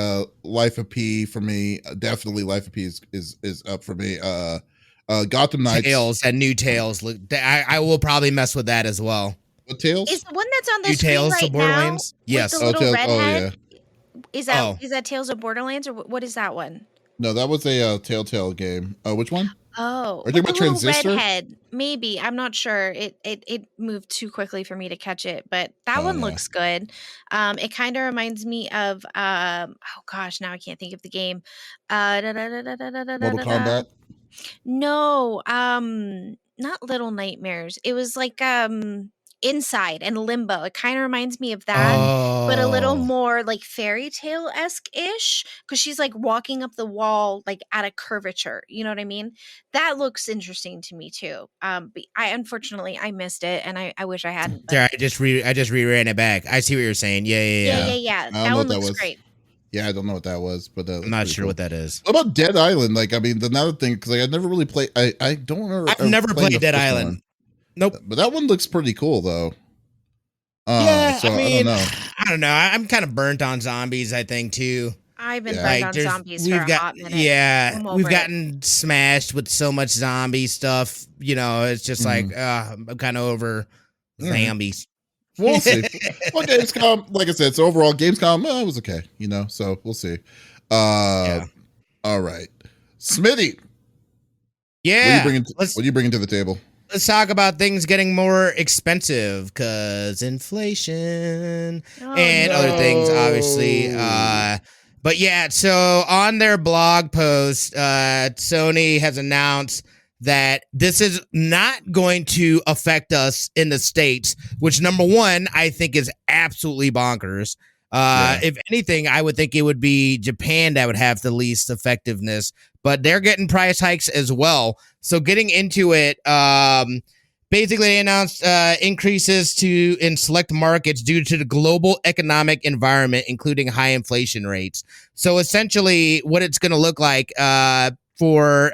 Life of P for me. Definitely Life of P is up for me. Gotham Knights. Tales and new Tales. Look, I will probably mess with that as well. What Tales? Is the one that's on the new screen Tales right of Borderlands? Now, yes. With the little redhead? Yeah. Is that Tales of Borderlands, or what is that one? No, that was a Telltale game. Which one? Oh, are you talking about Transistor? Redhead, maybe. I'm not sure. It moved too quickly for me to catch it, but that one looks good. It kind of reminds me of oh gosh, now I can't think of the game. Mortal Kombat? No, not Little Nightmares. It was like Inside and Limbo. It kind of reminds me of that, but a little more like fairy tale esque ish, because she's like walking up the wall like at a curvature. You know what I mean? That looks interesting to me too. But I unfortunately I missed it, and I wish I hadn't. But... Yeah, I just reran it back. I see what you're saying. Yeah. That one looks great. Yeah, I don't know what that was, but I'm not sure what that is. What about Dead Island? Like, I mean, another thing, because like, I never really played. I don't remember. I've never played Dead Island. Nope. But that one looks pretty cool, though. Yeah, so I mean, I don't know. I'm kind of burnt on zombies, I think, too. I've been burnt on zombies for a hot minute. Yeah, we've gotten smashed with so much zombie stuff. You know, it's just like, I'm kind of over zombies. We'll see. Well, Gamescom, like I said, so overall, Gamescom, it was okay, you know, so we'll see. All right. Smitty. Yeah. What are you bringing to the table? Let's talk about things getting more expensive, because inflation and other things, obviously. But yeah, so on their blog post, Sony has announced that this is not going to affect us in the States, which, number one, I think is absolutely bonkers. If anything, I would think it would be Japan that would have the least effectiveness, but they're getting price hikes as well. So getting into it, basically they announced increases in select markets due to the global economic environment, including high inflation rates. So essentially what it's going to look like for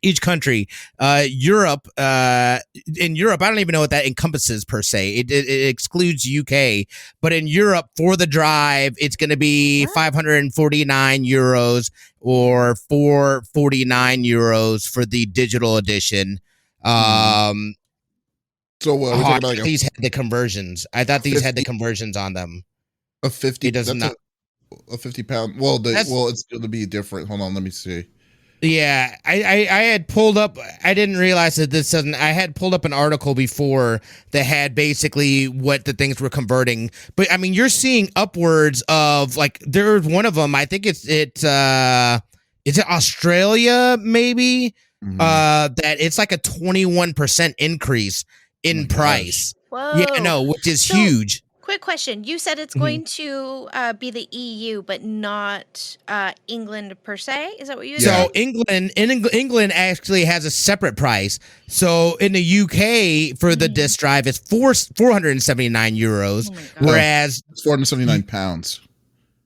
each country, Europe, in Europe, I don't even know what that encompasses per se. It excludes UK, but in Europe for the drive, it's going to be 549 euros or 449 euros for the digital edition. So what? About like these had the conversions. I thought these 50? Had the conversions on them. A 50. It does not. A 50 pound. Well, it's going to be different. Hold on, let me see. Yeah, I had pulled up. I didn't realize that this doesn't. I had pulled up an article before that had basically what the things were converting. But I mean, you're seeing upwards of like there's one of them. I think is it Australia maybe that it's like a 21% increase in price. Whoa. Yeah, no, which is huge. Quick question. You said it's going to be the EU, but not England per se. Is that what you said? So England actually has a separate price. So in the UK for the disc drive, it's 479 euros, whereas it's 479 pounds.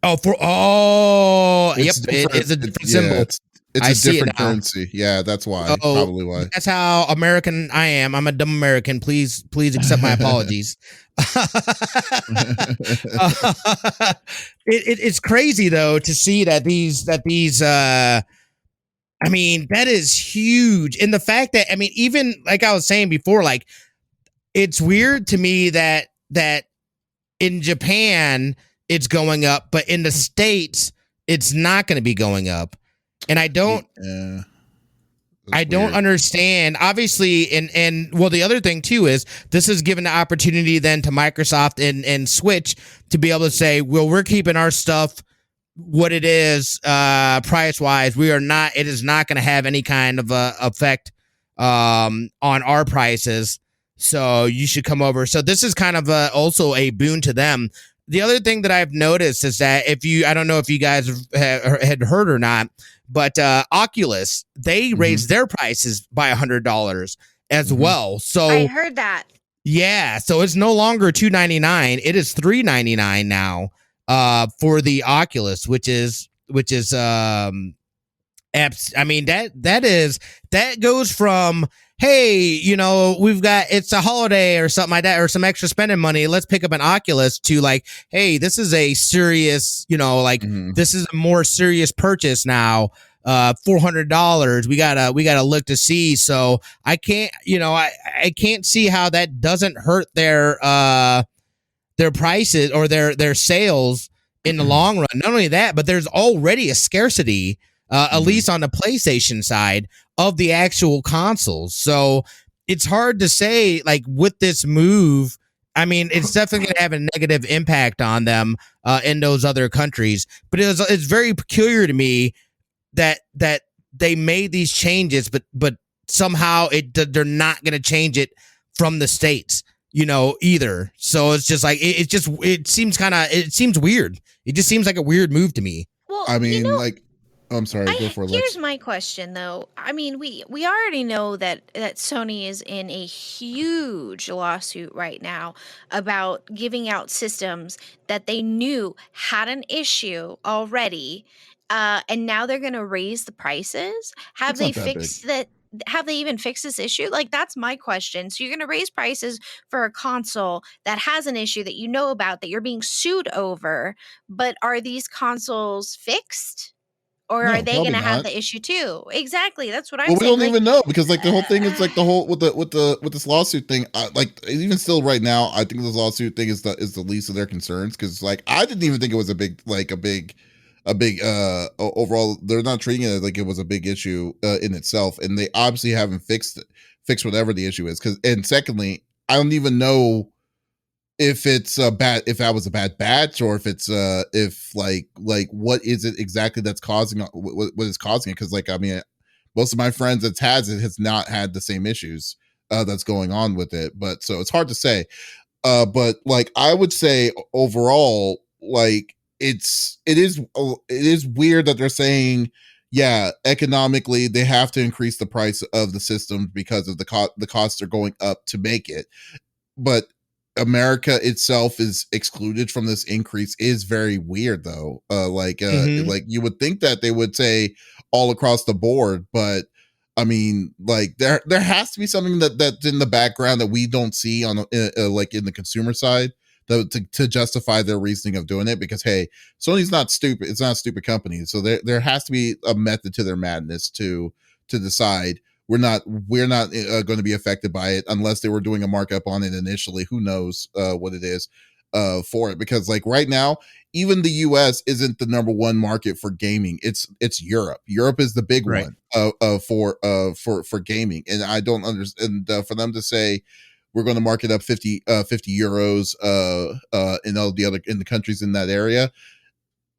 Yep, it's a different symbol. It's a different currency. Yeah, that's why. Probably why. That's how American I am. I'm a dumb American. Please accept my apologies. It's crazy though to see that these I mean, that is huge. And the fact that, I mean, even like I was saying before, like it's weird to me that in Japan it's going up, but in the States it's not going to be going up. And I don't understand. Obviously, and well, the other thing too is this is given the opportunity then to Microsoft and Switch to be able to say, well, we're keeping our stuff what it is price wise. It is not going to have any kind of effect on our prices. So you should come over. So this is kind of also a boon to them. The other thing that I've noticed is that I don't know if you guys had heard or not, but Oculus, they raised their prices by $100 as well. So I heard that. Yeah, so it's no longer $299; it is $399 now for the Oculus, which is apps. I mean that goes from, hey, you know, it's a holiday or something like that, or some extra spending money, let's pick up an Oculus, to like, hey, this is a serious, you know, like this is a more serious purchase now. $400. We gotta look to see. So I can't, you know, I can't see how that doesn't hurt their prices or their sales in the long run. Not only that, but there's already a scarcity, at least on the PlayStation side, of the actual consoles. So it's hard to say, like, with this move, I mean, it's definitely going to have a negative impact on them in those other countries. But it's very peculiar to me that they made these changes, but somehow they're not going to change it from the States, either. So it's just like it seems weird. It just seems like a weird move to me. Well, I mean, I'm sorry, go for it, Lex. Here's my question, though. I mean, we already know that Sony is in a huge lawsuit right now about giving out systems that they knew had an issue already, and now they're going to raise the prices. Have It's they not that fixed that? Have they even fixed this issue? Like, that's my question. So you're going to raise prices for a console that has an issue that you know about, that you're being sued over, but are these consoles fixed? Or No, are they going probably to have not. the issue too? Exactly. That's what I'm Well, we saying. don't even know, because like the whole thing is like the whole with this lawsuit thing. Like even still right now, I think this lawsuit thing is the least of their concerns, because like I didn't even think it was a big overall. They're not treating it like it was a big issue in itself, and they obviously haven't fixed whatever the issue is. And secondly, I don't even know if it's if that was a bad batch, or if it's if like what is it exactly that's causing what is causing it, because like I mean, most of my friends that has not had the same issues that's going on with it, but so it's hard to say. But like I would say overall, like it is weird that they're saying, yeah, economically they have to increase the price of the system because of the costs are going up to make it, but America itself is excluded from this increase is very weird, though. Like you would think that they would say all across the board, but I mean, like there has to be something that's in the background that we don't see on like in the consumer side to justify their reasoning of doing it. Because hey, Sony's not stupid; it's not a stupid company, so there has to be a method to their madness to decide. We're not going to be affected by it unless they were doing a markup on it initially. Who knows what it is for it? Because like right now, even the U.S. isn't the number one market for gaming. It's Europe. Europe is the big one for gaming, and I don't understand. For them to say we're going to mark it up 50 euros in all the other in the countries in that area.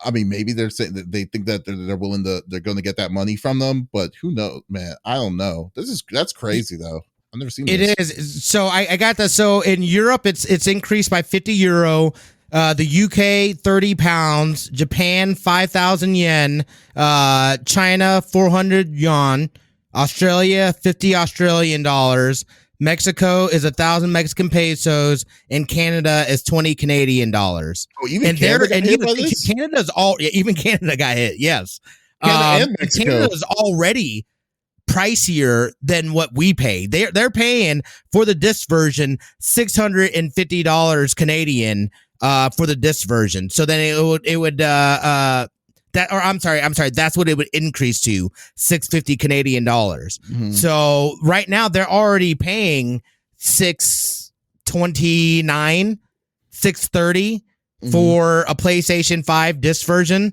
I mean, maybe they're saying that they think that they're willing to, they're going to get that money from them, but who knows, man? I don't know. That's crazy though. I've never seen this. It is. So I got that. So in Europe, it's increased by 50 euro. The UK 30 pounds, Japan 5,000 yen, China 400 yuan, Australia 50 Australian dollars. Mexico is 1,000 Mexican pesos, and Canada is 20 Canadian dollars. Oh, even Canada got hit by this? Canada's even Canada got hit. Yes, Canada and Mexico. Canada is already pricier than what we pay. They're paying for the disc version $650 Canadian for the disc version. So then it would I'm sorry, that's what it would increase to, $650 Canadian dollars. Mm-hmm. So right now they're already paying $629, $630 for a PlayStation 5 disc version.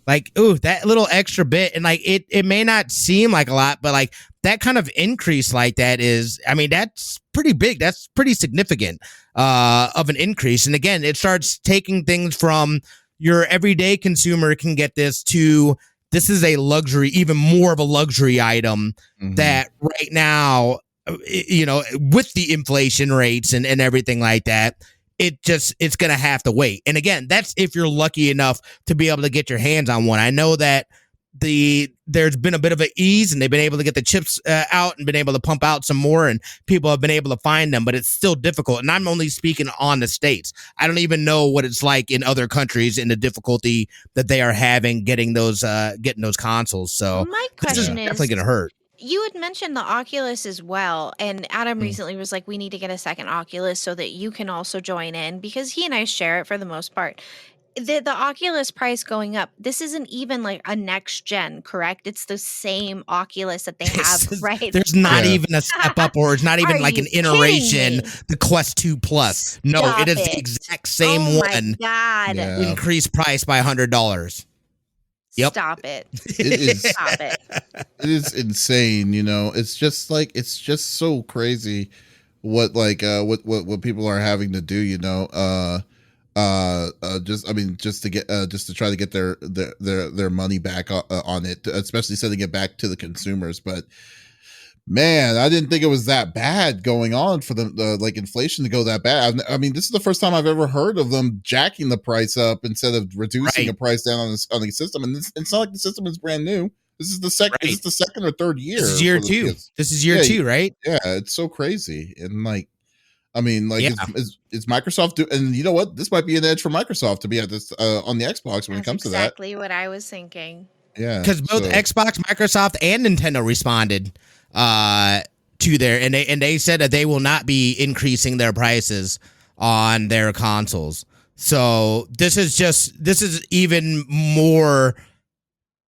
Like, ooh, that little extra bit, and like it may not seem like a lot, but like that kind of increase like that is, I mean, that's pretty big. That's pretty significant of an increase. And again, it starts taking things from your everyday consumer can get this to this is a luxury, even more of a luxury item that right now, with the inflation rates and everything like that, it's going to have to wait. And again, that's if you're lucky enough to be able to get your hands on one. I know that there's been a bit of an ease, and they've been able to get the chips out and been able to pump out some more, and people have been able to find them, but it's still difficult. And I'm only speaking on the States. I don't even know what it's like in other countries and the difficulty that they are having getting those consoles. So my this is definitely going to hurt. You had mentioned the Oculus as well, and Adam recently was like, we need to get a second Oculus so that you can also join in, because he and I share it for the most part. The Oculus price going up, this isn't even like a next gen, correct? It's the same Oculus that they have, right? There's not even a step up, or it's not even like an iteration, the Quest 2 Plus. No, it is the exact same one. God. Increased price by $100. Yep. Stop it. It is. Stop it. It is insane. It's just so crazy what people are having to do. Just to try to get their money back on it, especially sending it back to the consumers. But Man, I didn't think it was that bad going on for the like inflation to go that bad. I mean, this is the first time I've ever heard of them jacking the price up instead of reducing a price down on the system. And it's not like the system is brand new. This is the second. This is the second or third year. This is year two. This is year two, right? Yeah, it's so crazy. And like, I mean, like, is Microsoft and you know what? This might be an edge for Microsoft to be at this on the Xbox when it comes to that. Exactly what I was thinking. Yeah, because both Xbox, Microsoft, and Nintendo responded to their and they said that they will not be increasing their prices on their consoles. So this is even more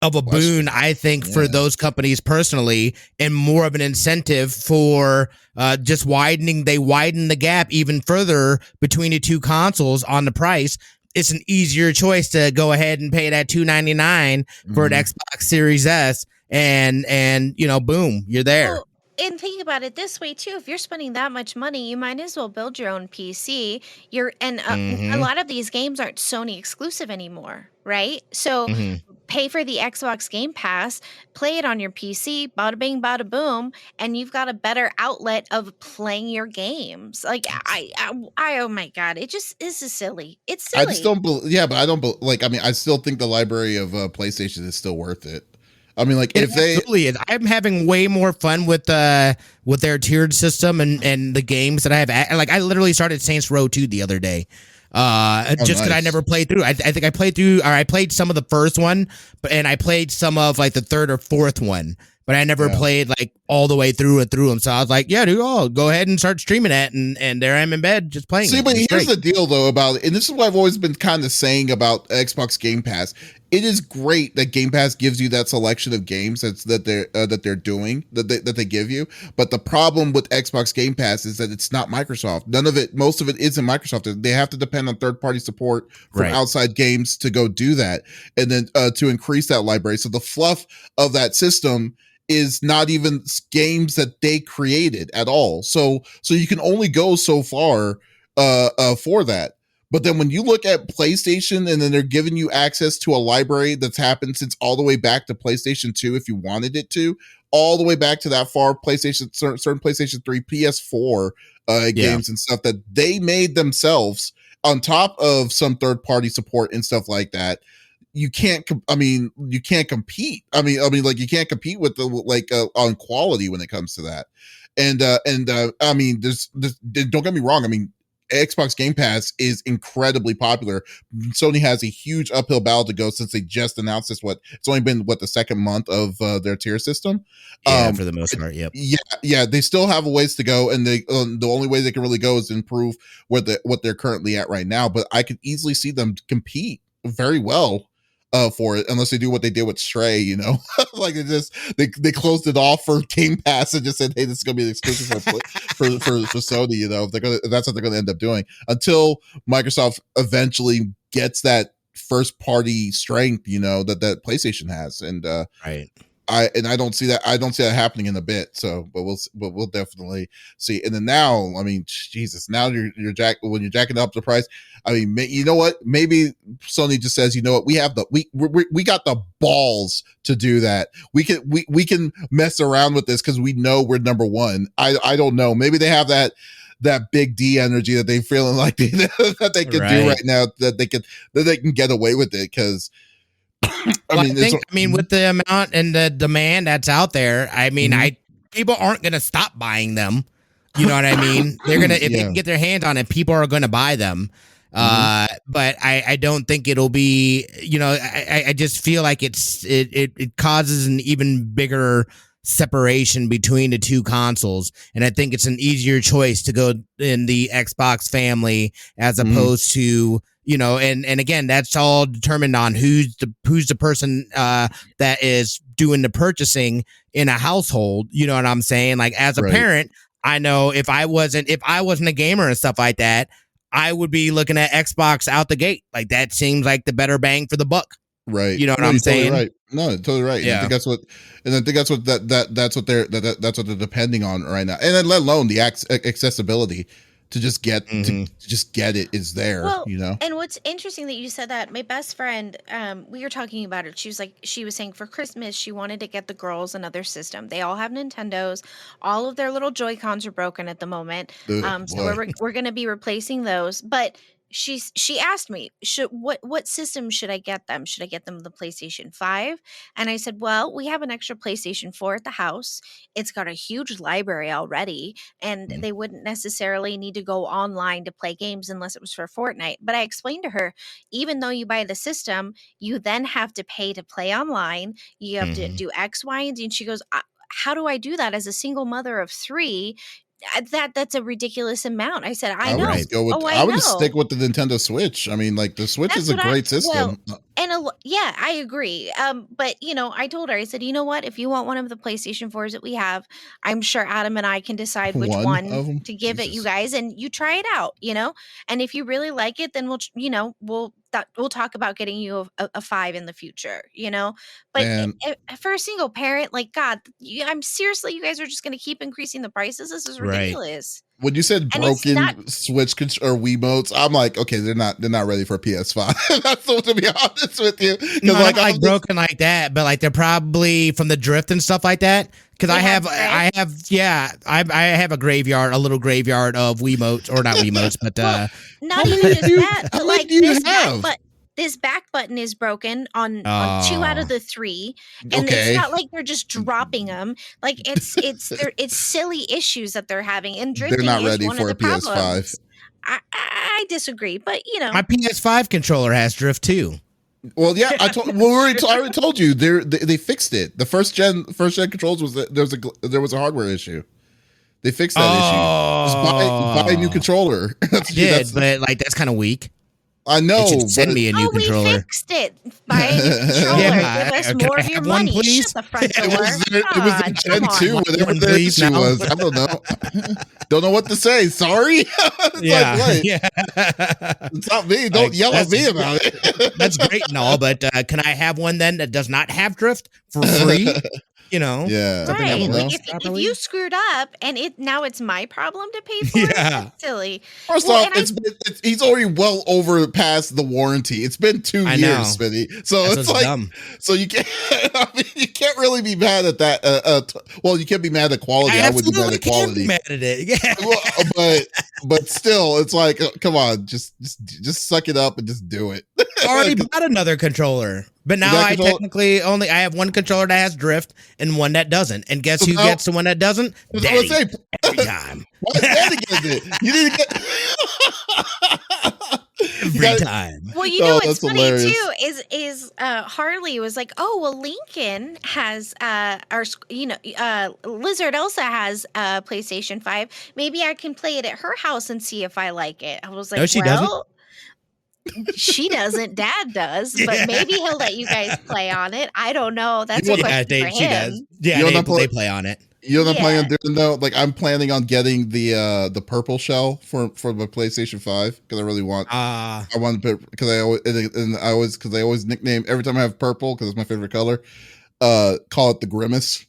of a boon, I think, for those companies personally, and more of an incentive for just widening. They widen the gap even further between the two consoles on the price. It's an easier choice to go ahead and pay that $299 for an Xbox Series S, and you know, boom, you're there. Well, and think about it this way too: if you're spending that much money, you might as well build your own PC. A lot of these games aren't Sony exclusive anymore, right? So pay for the Xbox Game Pass, play it on your PC, bada bing, bada boom, and you've got a better outlet of playing your games. Like I oh my god, this is silly. It's silly. I just don't but I don't like. I mean, I still think the library of PlayStation is still worth it. I mean, like, if they absolutely is. I'm having way more fun with their tiered system and the games that I have. Like, I literally started Saints Row 2 the other day. Just because I never played through. I think I played some of the first one, and I played some of like the third or fourth one, but I never played like all the way through them. So I was like, yeah, dude, go ahead and start streaming that, and there I'm in bed just playing. See, but here's the deal though about it, and this is what I've always been kind of saying about Xbox Game Pass. It is great that Game Pass gives you that selection of games that they give you. But the problem with Xbox Game Pass is that it's not Microsoft. Most of it isn't Microsoft. They have to depend on third-party support from outside games to go do that, and then to increase that library. So the fluff of that system is not even games that they created at all. So you can only go so far for that. But then when you look at PlayStation, and then they're giving you access to a library that's happened since all the way back to PlayStation 2, if you wanted it to, all the way back to that far certain PlayStation 3, PS4 games and stuff that they made themselves on top of some third-party support and stuff like that. You can't compete. I mean, you can't compete with the on quality when it comes to that. And I mean, there's don't get me wrong. I mean, Xbox Game Pass is incredibly popular. Sony has a huge uphill battle to go since they just announced this. It's only been the second month of their tier system. For the most part, yep. Yeah, they still have a ways to go, and the only way they can really go is to improve what they're currently at right now. But I could easily see them compete very well for it, unless they do what they did with Stray, you know, like they closed it off for Game Pass and just said, "Hey, this is gonna be an exclusive for Sony." You know, if that's what they're gonna end up doing until Microsoft eventually gets that first party strength, you know, that PlayStation has, and I don't see that happening in a bit. So, but we'll definitely see. And then now, I mean, Jesus, now you're jacking up the price. I mean, you know what? Maybe Sony just says, you know what? We have we got the balls to do that. We can mess around with this because we know we're number one. I don't know. Maybe they have that big D energy that they feeling like that they can do right now, that they can get away with it because. I mean, with the amount and the demand that's out there, I mean, people aren't going to stop buying them. You know what I mean? They're going to, if they can get their hands on it, people are going to buy them. But I don't think it'll be, you know, I just feel like it causes an even bigger separation between the two consoles. And I think it's an easier choice to go in the Xbox family as opposed to, you know, and again, that's all determined on who's the person that is doing the purchasing in a household. You know what I'm saying? Like, as a parent, I know if I wasn't a gamer and stuff like that, I would be looking at Xbox out the gate. Like, that seems like the better bang for the buck. Right. You know what I'm saying? Totally right. No, totally right. Yeah. I think that's what they're depending on right now. And then let alone the accessibility to just get to just get it is there, Well, you know. and what's interesting that you said that, my best friend, we were talking about it. She was saying for Christmas, she wanted to get the girls another system. They all have Nintendos. All of their little Joy-Cons are broken at the moment. Ugh, So boy. we're going to be replacing those. But she asked me, what system should I get them? Should I get them the PlayStation 5? And I said, well, we have an extra PlayStation 4 at the house. It's got a huge library already, and Mm. they wouldn't necessarily need to go online to play games unless it was for Fortnite. But I explained to her, even though you buy the system, you then have to pay to play online. You have to do X, Y, and Z. And she goes, how do I do that as a single mother of 3? That's a ridiculous amount. I said, I I would know. just go with. Oh, I I would just know. stick with the Nintendo Switch. I mean, like the Switch That's is a what great system. and yeah, I agree. But I told her, I said, you know what? If you want one of the PlayStation 4s that we have, I'm sure Adam and I can decide which One one of them. to give it you Jesus. guys, and you try it out. And if you really like it, then we'll talk about getting you a 5 in the future. But Man, for a single parent, like God, I'm seriously, you guys are just going to keep increasing the prices. This is Right. ridiculous. when you said And it's not. broken Switch or Wiimotes, I'm like, okay, they're not ready for a PS5. That's so, to be honest with you, because No, like not like I'm broken like that, but like they're probably from the drift and stuff like that. Because They I have have a graveyard, a little graveyard of Wiimotes, or not Wiimotes, but Well, not How even many just do you- that, how but many like do you this have? this back button is broken on 2 out of the 3, and Okay. it's not like they're just dropping them. Like it's silly issues that they're having, and They're drifting not is ready one for of a the PS5. problems. I disagree, but my PS5 controller has drift too. Well, yeah, I already told you they fixed it. The first gen controls was that there was a hardware issue. They fixed that issue. Just buy a new controller. But like that's kind of weak. I know. They should send but me a new we controller. fixed it. Buy a new controller. Yeah, Give us can more I of your have one, money. please? Shut the front door. it was in God, Gen come on. 2, whatever One, their please, issue now. was. I don't know. Don't know what to say. Sorry. It's Yeah, like, wait, yeah. it's not me. Don't Like, yell at me about it. That's great and all, but can I have one then that does not have drift for free? Yeah. something that Right. works Like if properly? you screwed up and now it's my problem to pay for it, Yeah. that's silly. First Well, off, and he's already well over past the warranty. It's been 2 I years, know. Smitty. So That's it's what's like, dumb. so you can't. I mean, you can't really be mad at that. Well, you can't be mad at quality. I would be mad absolutely at can quality. be mad at it. Yeah. Well, but still, it's like, come on, just suck it up and just do it. I already bought another controller, but now That I controller- technically I have one controller that has drift and one that doesn't. And guess who Well, gets the one that doesn't? That's what I'm Daddy. saying. Every time. Why is Daddy getting it? You need to get. Every time. well, Oh, what's that's funny hilarious. too is Harley was like, oh well, Lincoln has Lizard Elsa has a PlayStation 5. Maybe I can play it at her house and see if I like it. I was like, No, she doesn't. she doesn't. Dad does, Yeah. but maybe he'll let you guys play on it. I don't know. That's a You know question for she him. does. Yeah, You know they, what I'm they play on it. You know what I'm planning on Yeah. doing though? Like I'm planning on getting the purple shell for the PlayStation 5 because I really want. I want to put because I always nickname every time I have purple because it's my favorite color. Call it the Grimace.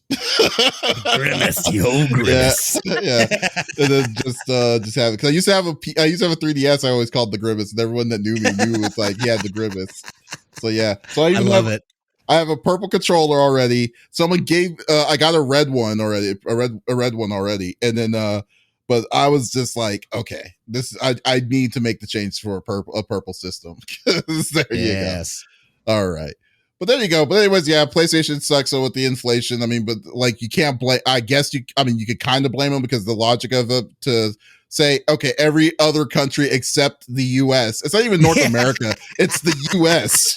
Grimace, yo, Grimace. Yeah. And then just have it because I used to have a 3DS. I always called the Grimace, and everyone that knew me knew it was like he had the Grimace. So yeah, so I love it. I have a purple controller already. Someone gave I got a red one already, a red one already, and then but I was just like, okay, I need to make the change for a purple system. There you go. All right. But there you go. But anyways, yeah, PlayStation sucks. So with the inflation, I mean, but like you can't blame. I guess you could kind of blame them because the logic of it to say, okay, every other country except the U.S. It's not even North America. It's the U.S.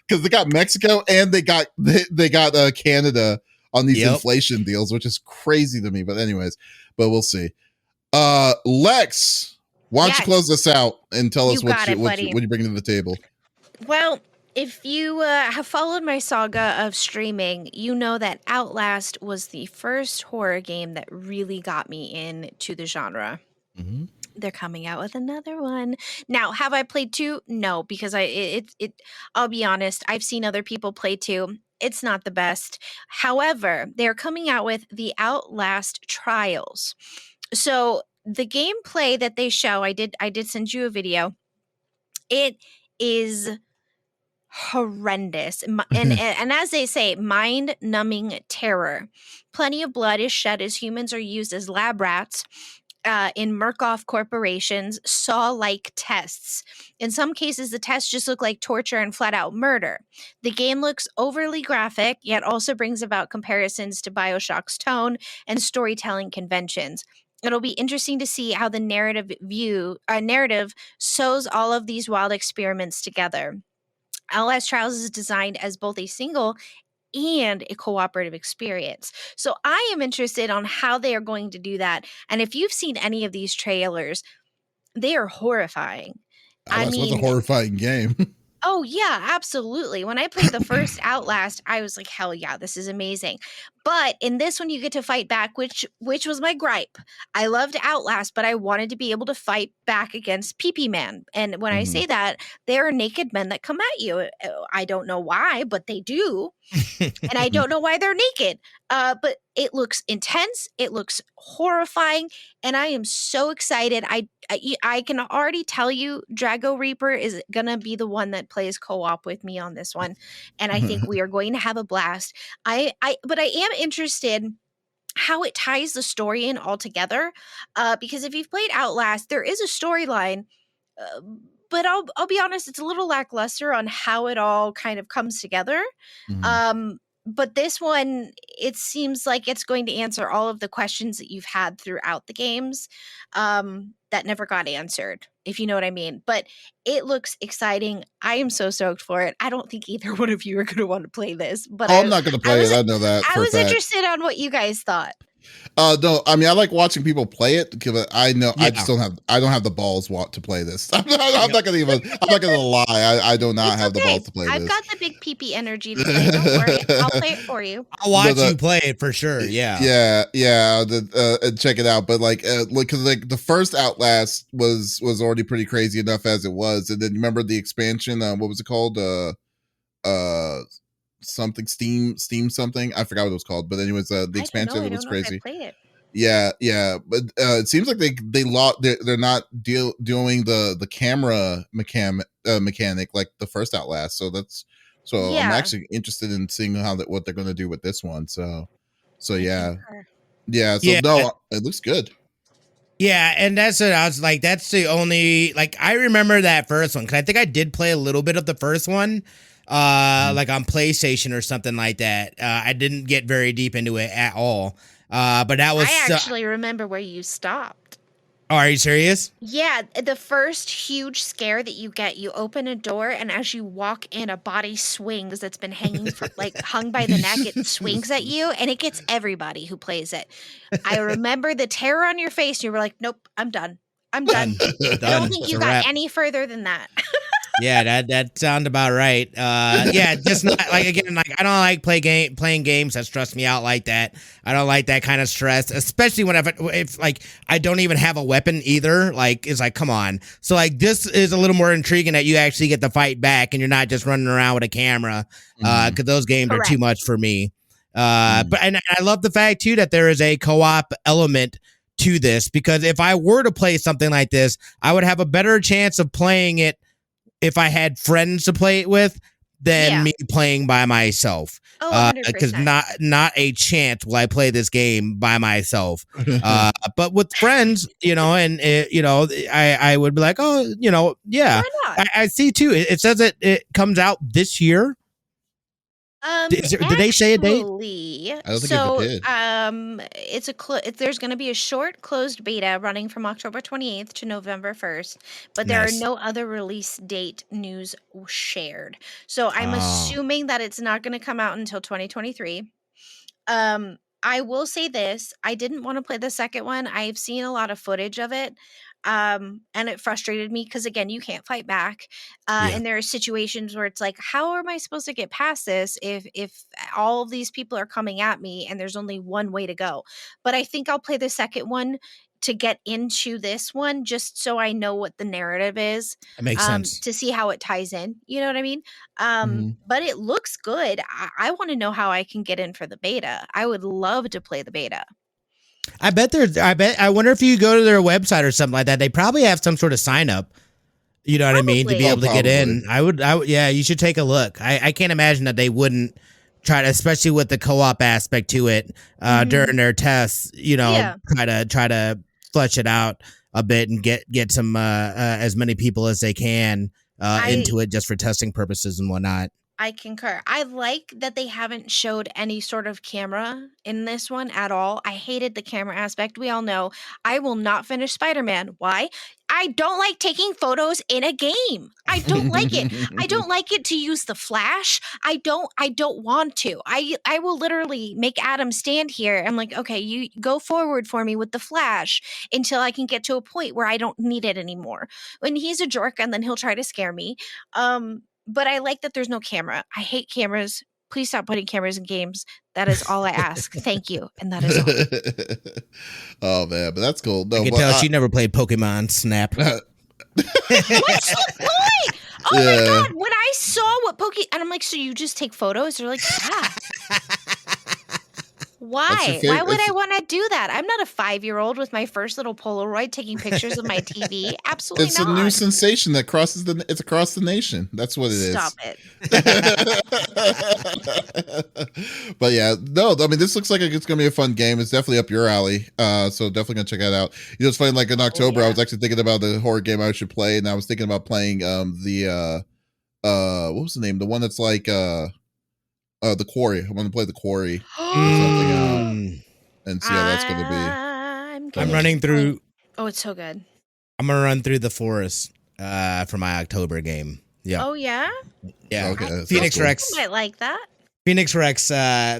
because they got Mexico and they got Canada on these inflation deals, which is crazy to me. But anyways, but we'll see. Lex, why don't you close this out and tell us what you bring to the table? Well, if you have followed my saga of streaming, you know that Outlast was the first horror game that really got me into the genre. Mm-hmm. They're coming out with another one. Now, have I played 2? No, because I'll be honest, I've seen other people play 2. It's not the best. However, they're coming out with the Outlast Trials. So the gameplay that they show, I did send you a video. It is horrendous, and as they say, mind-numbing terror. Plenty of blood is shed as humans are used as lab rats in Murkoff Corporation's Saw-like tests. In some cases, the tests just look like torture and flat-out murder. The game looks overly graphic, yet also brings about comparisons to BioShock's tone and storytelling conventions. It'll be interesting to see how the narrative sews all of these wild experiments together. LS Trials is designed as both a single and a cooperative experience. So I am interested on how they are going to do that. And if you've seen any of these trailers, they are horrifying. Outlast was a horrifying game. Oh yeah, absolutely. When I played the first Outlast, I was like, hell yeah, this is amazing. But in this one, you get to fight back, which was my gripe. I loved Outlast, but I wanted to be able to fight back against PP Man. And when I say that, there are naked men that come at you. I don't know why, but they do. And I don't know why they're naked. But it looks intense. It looks horrifying. And I am so excited. I can already tell you Drago Reaper is going to be the one that plays co-op with me on this one. And I think we are going to have a blast. But I am interested how it ties the story in all together. Because if you've played Outlast, there is a storyline. But I'll be honest, it's a little lackluster on how it all kind of comes together. But this one, it seems like it's going to answer all of the questions that you've had throughout the games that never got answered, if you know what I mean. But it looks exciting. I am so stoked for it. I don't think either one of you are going to want to play this. But I'm not going to play it. I know that. I was interested on what you guys thought. No, I mean I like watching people play it because I know I just don't have the balls to play this. I'm not gonna lie. I do not have the balls to play this. I've got the big pee energy to play. Don't worry, I'll play it for you. I'll watch you play it for sure. Yeah. Check it out. But because the first Outlast was already pretty crazy enough as it was, and then remember the expansion. What was it called? Something Steam something, I forgot what it was called, but anyways, the expansion of it was crazy. But it seems like they're not doing the camera mechanic like the first Outlast, so I'm actually interested in seeing what they're going to do with this one. No, it looks good. Yeah, and that's it. I was like, that's the only, I remember that first one, because I think I did play a little bit of the first one, like on PlayStation or something like that. I didn't get very deep into it at all. But that was... I actually remember where you stopped. Oh, are you serious? Yeah, the first huge scare that you get, you open a door, and as you walk in, a body swings that's been hanging hung by the neck. It swings at you, and it gets everybody who plays it. I remember the terror on your face. You were like, "Nope, I'm done. I'm done." I don't think you got any further than that. Yeah, that sounds about right. Just not I don't like playing games that stress me out like that. I don't like that kind of stress, especially if I don't even have a weapon either. It's come on. So this is a little more intriguing that you actually get to fight back and you're not just running around with a camera. Because those games are too much for me. But I love the fact too that there is a co-op element to this, because if I were to play something like this, I would have a better chance of playing it if I had friends to play it with than me playing by myself. Because not a chance will I play this game by myself. But with friends, I would be like, oh, yeah. Why not? I see too. It says it comes out this year. Did they say a date? I don't think it did. There's going to be a short closed beta running from October 28th to November 1st, but there are no other release date news shared. So I'm assuming that it's not going to come out until 2023. I will say this: I didn't want to play the second one. I've seen a lot of footage of it. And it frustrated me because, again, you can't fight back. And there are situations where it's like, how am I supposed to get past this if all of these people are coming at me and there's only one way to go? But I think I'll play the second one to get into this one, just so I know what the narrative is. It makes sense. To see how it ties in. You know what I mean? But it looks good. I want to know how I can get in for the beta. I would love to play the beta. I wonder if you go to their website or something like that. They probably have some sort of sign up. You know what I mean? To be able to get in. I would, yeah, you should take a look. I can't imagine that they wouldn't try to, especially with the co-op aspect to it, during their tests, try to flesh it out a bit and get some, as many people as they can, into it just for testing purposes and whatnot. I concur. I like that they haven't showed any sort of camera in this one at all. I hated the camera aspect. We all know I will not finish Spider-Man. Why? I don't like taking photos in a game. I don't like it. I don't like it to use the flash. I don't want to. I will literally make Adam stand here. I'm like, okay, you go forward for me with the flash until I can get to a point where I don't need it anymore. When he's a jerk and then he'll try to scare me. But I like that there's no camera. I hate cameras. Please stop putting cameras in games. That is all I ask. Thank you. And that is all. Oh, man. But that's cool. No, I can tell she never played Pokemon Snap. What's the point? Oh, my God. When I saw what and I'm like, so you just take photos? They're like, yeah. Why? Why would I want to do that? I'm not a 5-year-old with my first little Polaroid taking pictures of my TV. Absolutely not. It's a new sensation that it's across the nation. That's what it is. Stop it. But yeah, no, I mean, this looks like it's going to be a fun game. It's definitely up your alley. So definitely going to check that out. It's funny, like in October, I was actually thinking about the horror game I should play. And I was thinking about playing what was the name? The one that's like, The Quarry. I want to play The Quarry. Something out and see how that's going to be. I'm running through. Oh, it's so good. I'm going to run through the forest for my October game. Yeah. Oh, yeah? Yeah. Okay. Phoenix cool. Rex. I might like that. Phoenix Rex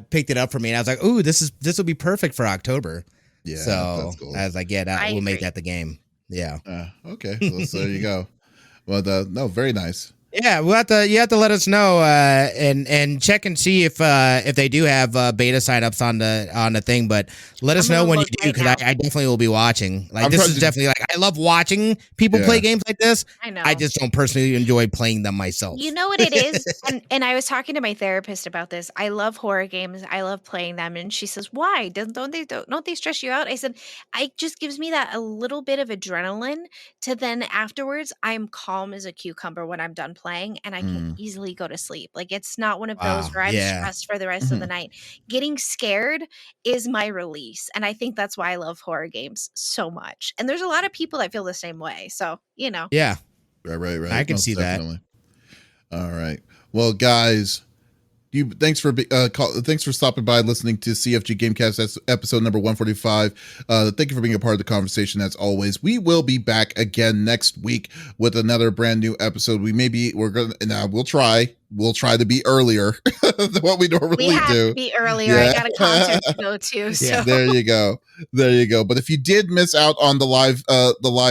picked it up for me, and I was like, ooh, this will be perfect for October. Yeah. So that's cool. I was like, yeah, we'll make that the game. Yeah. Okay. So there you go. Well, no, very nice. Yeah, you have to let us know and check and see if they do have beta signups on the thing. But let us know when you do, because I definitely will be watching. Like, this is definitely, like, I love watching people play games like this. I know. I just don't personally enjoy playing them myself. You know what it is? and I was talking to my therapist about this. I love horror games. I love playing them. And she says, why? Don't they stress you out? I said, it just gives me that a little bit of adrenaline to then afterwards, I'm calm as a cucumber when I'm done playing, and I can easily go to sleep. Like, it's not one of those where I'm stressed for the rest of the night. Getting scared is my release. And I think that's why I love horror games so much. And there's a lot of people that feel the same way. So, Yeah. Right. I can see definitely. That. All right. Well, guys, thanks for stopping by and listening to CFG Gamecast. That's episode number 145. Thank you for being a part of the conversation as always. We will be back again next week with another brand new episode. We'll try to be earlier than what we normally do. We have to be earlier. Yeah. I got a concert to go to. So. Yeah. There you go. But if you did miss out on the live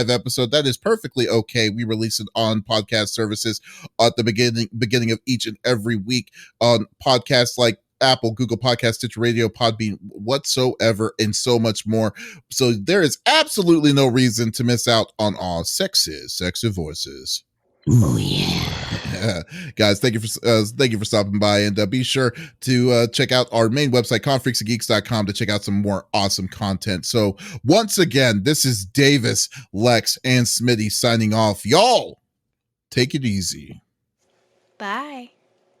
episode, that is perfectly okay. We release it on podcast services at the beginning of each and every week on podcasts like Apple, Google Podcasts, Stitcher Radio, Podbean, whatsoever, and so much more. So there is absolutely no reason to miss out on our sexy voices. Oh yeah. Guys, thank you for stopping by, and be sure to check out our main website, confreaksandgeeks.com, to check out some more awesome content. So once again, this is Davis, Lex, and Smitty signing off. Y'all, take it easy. Bye.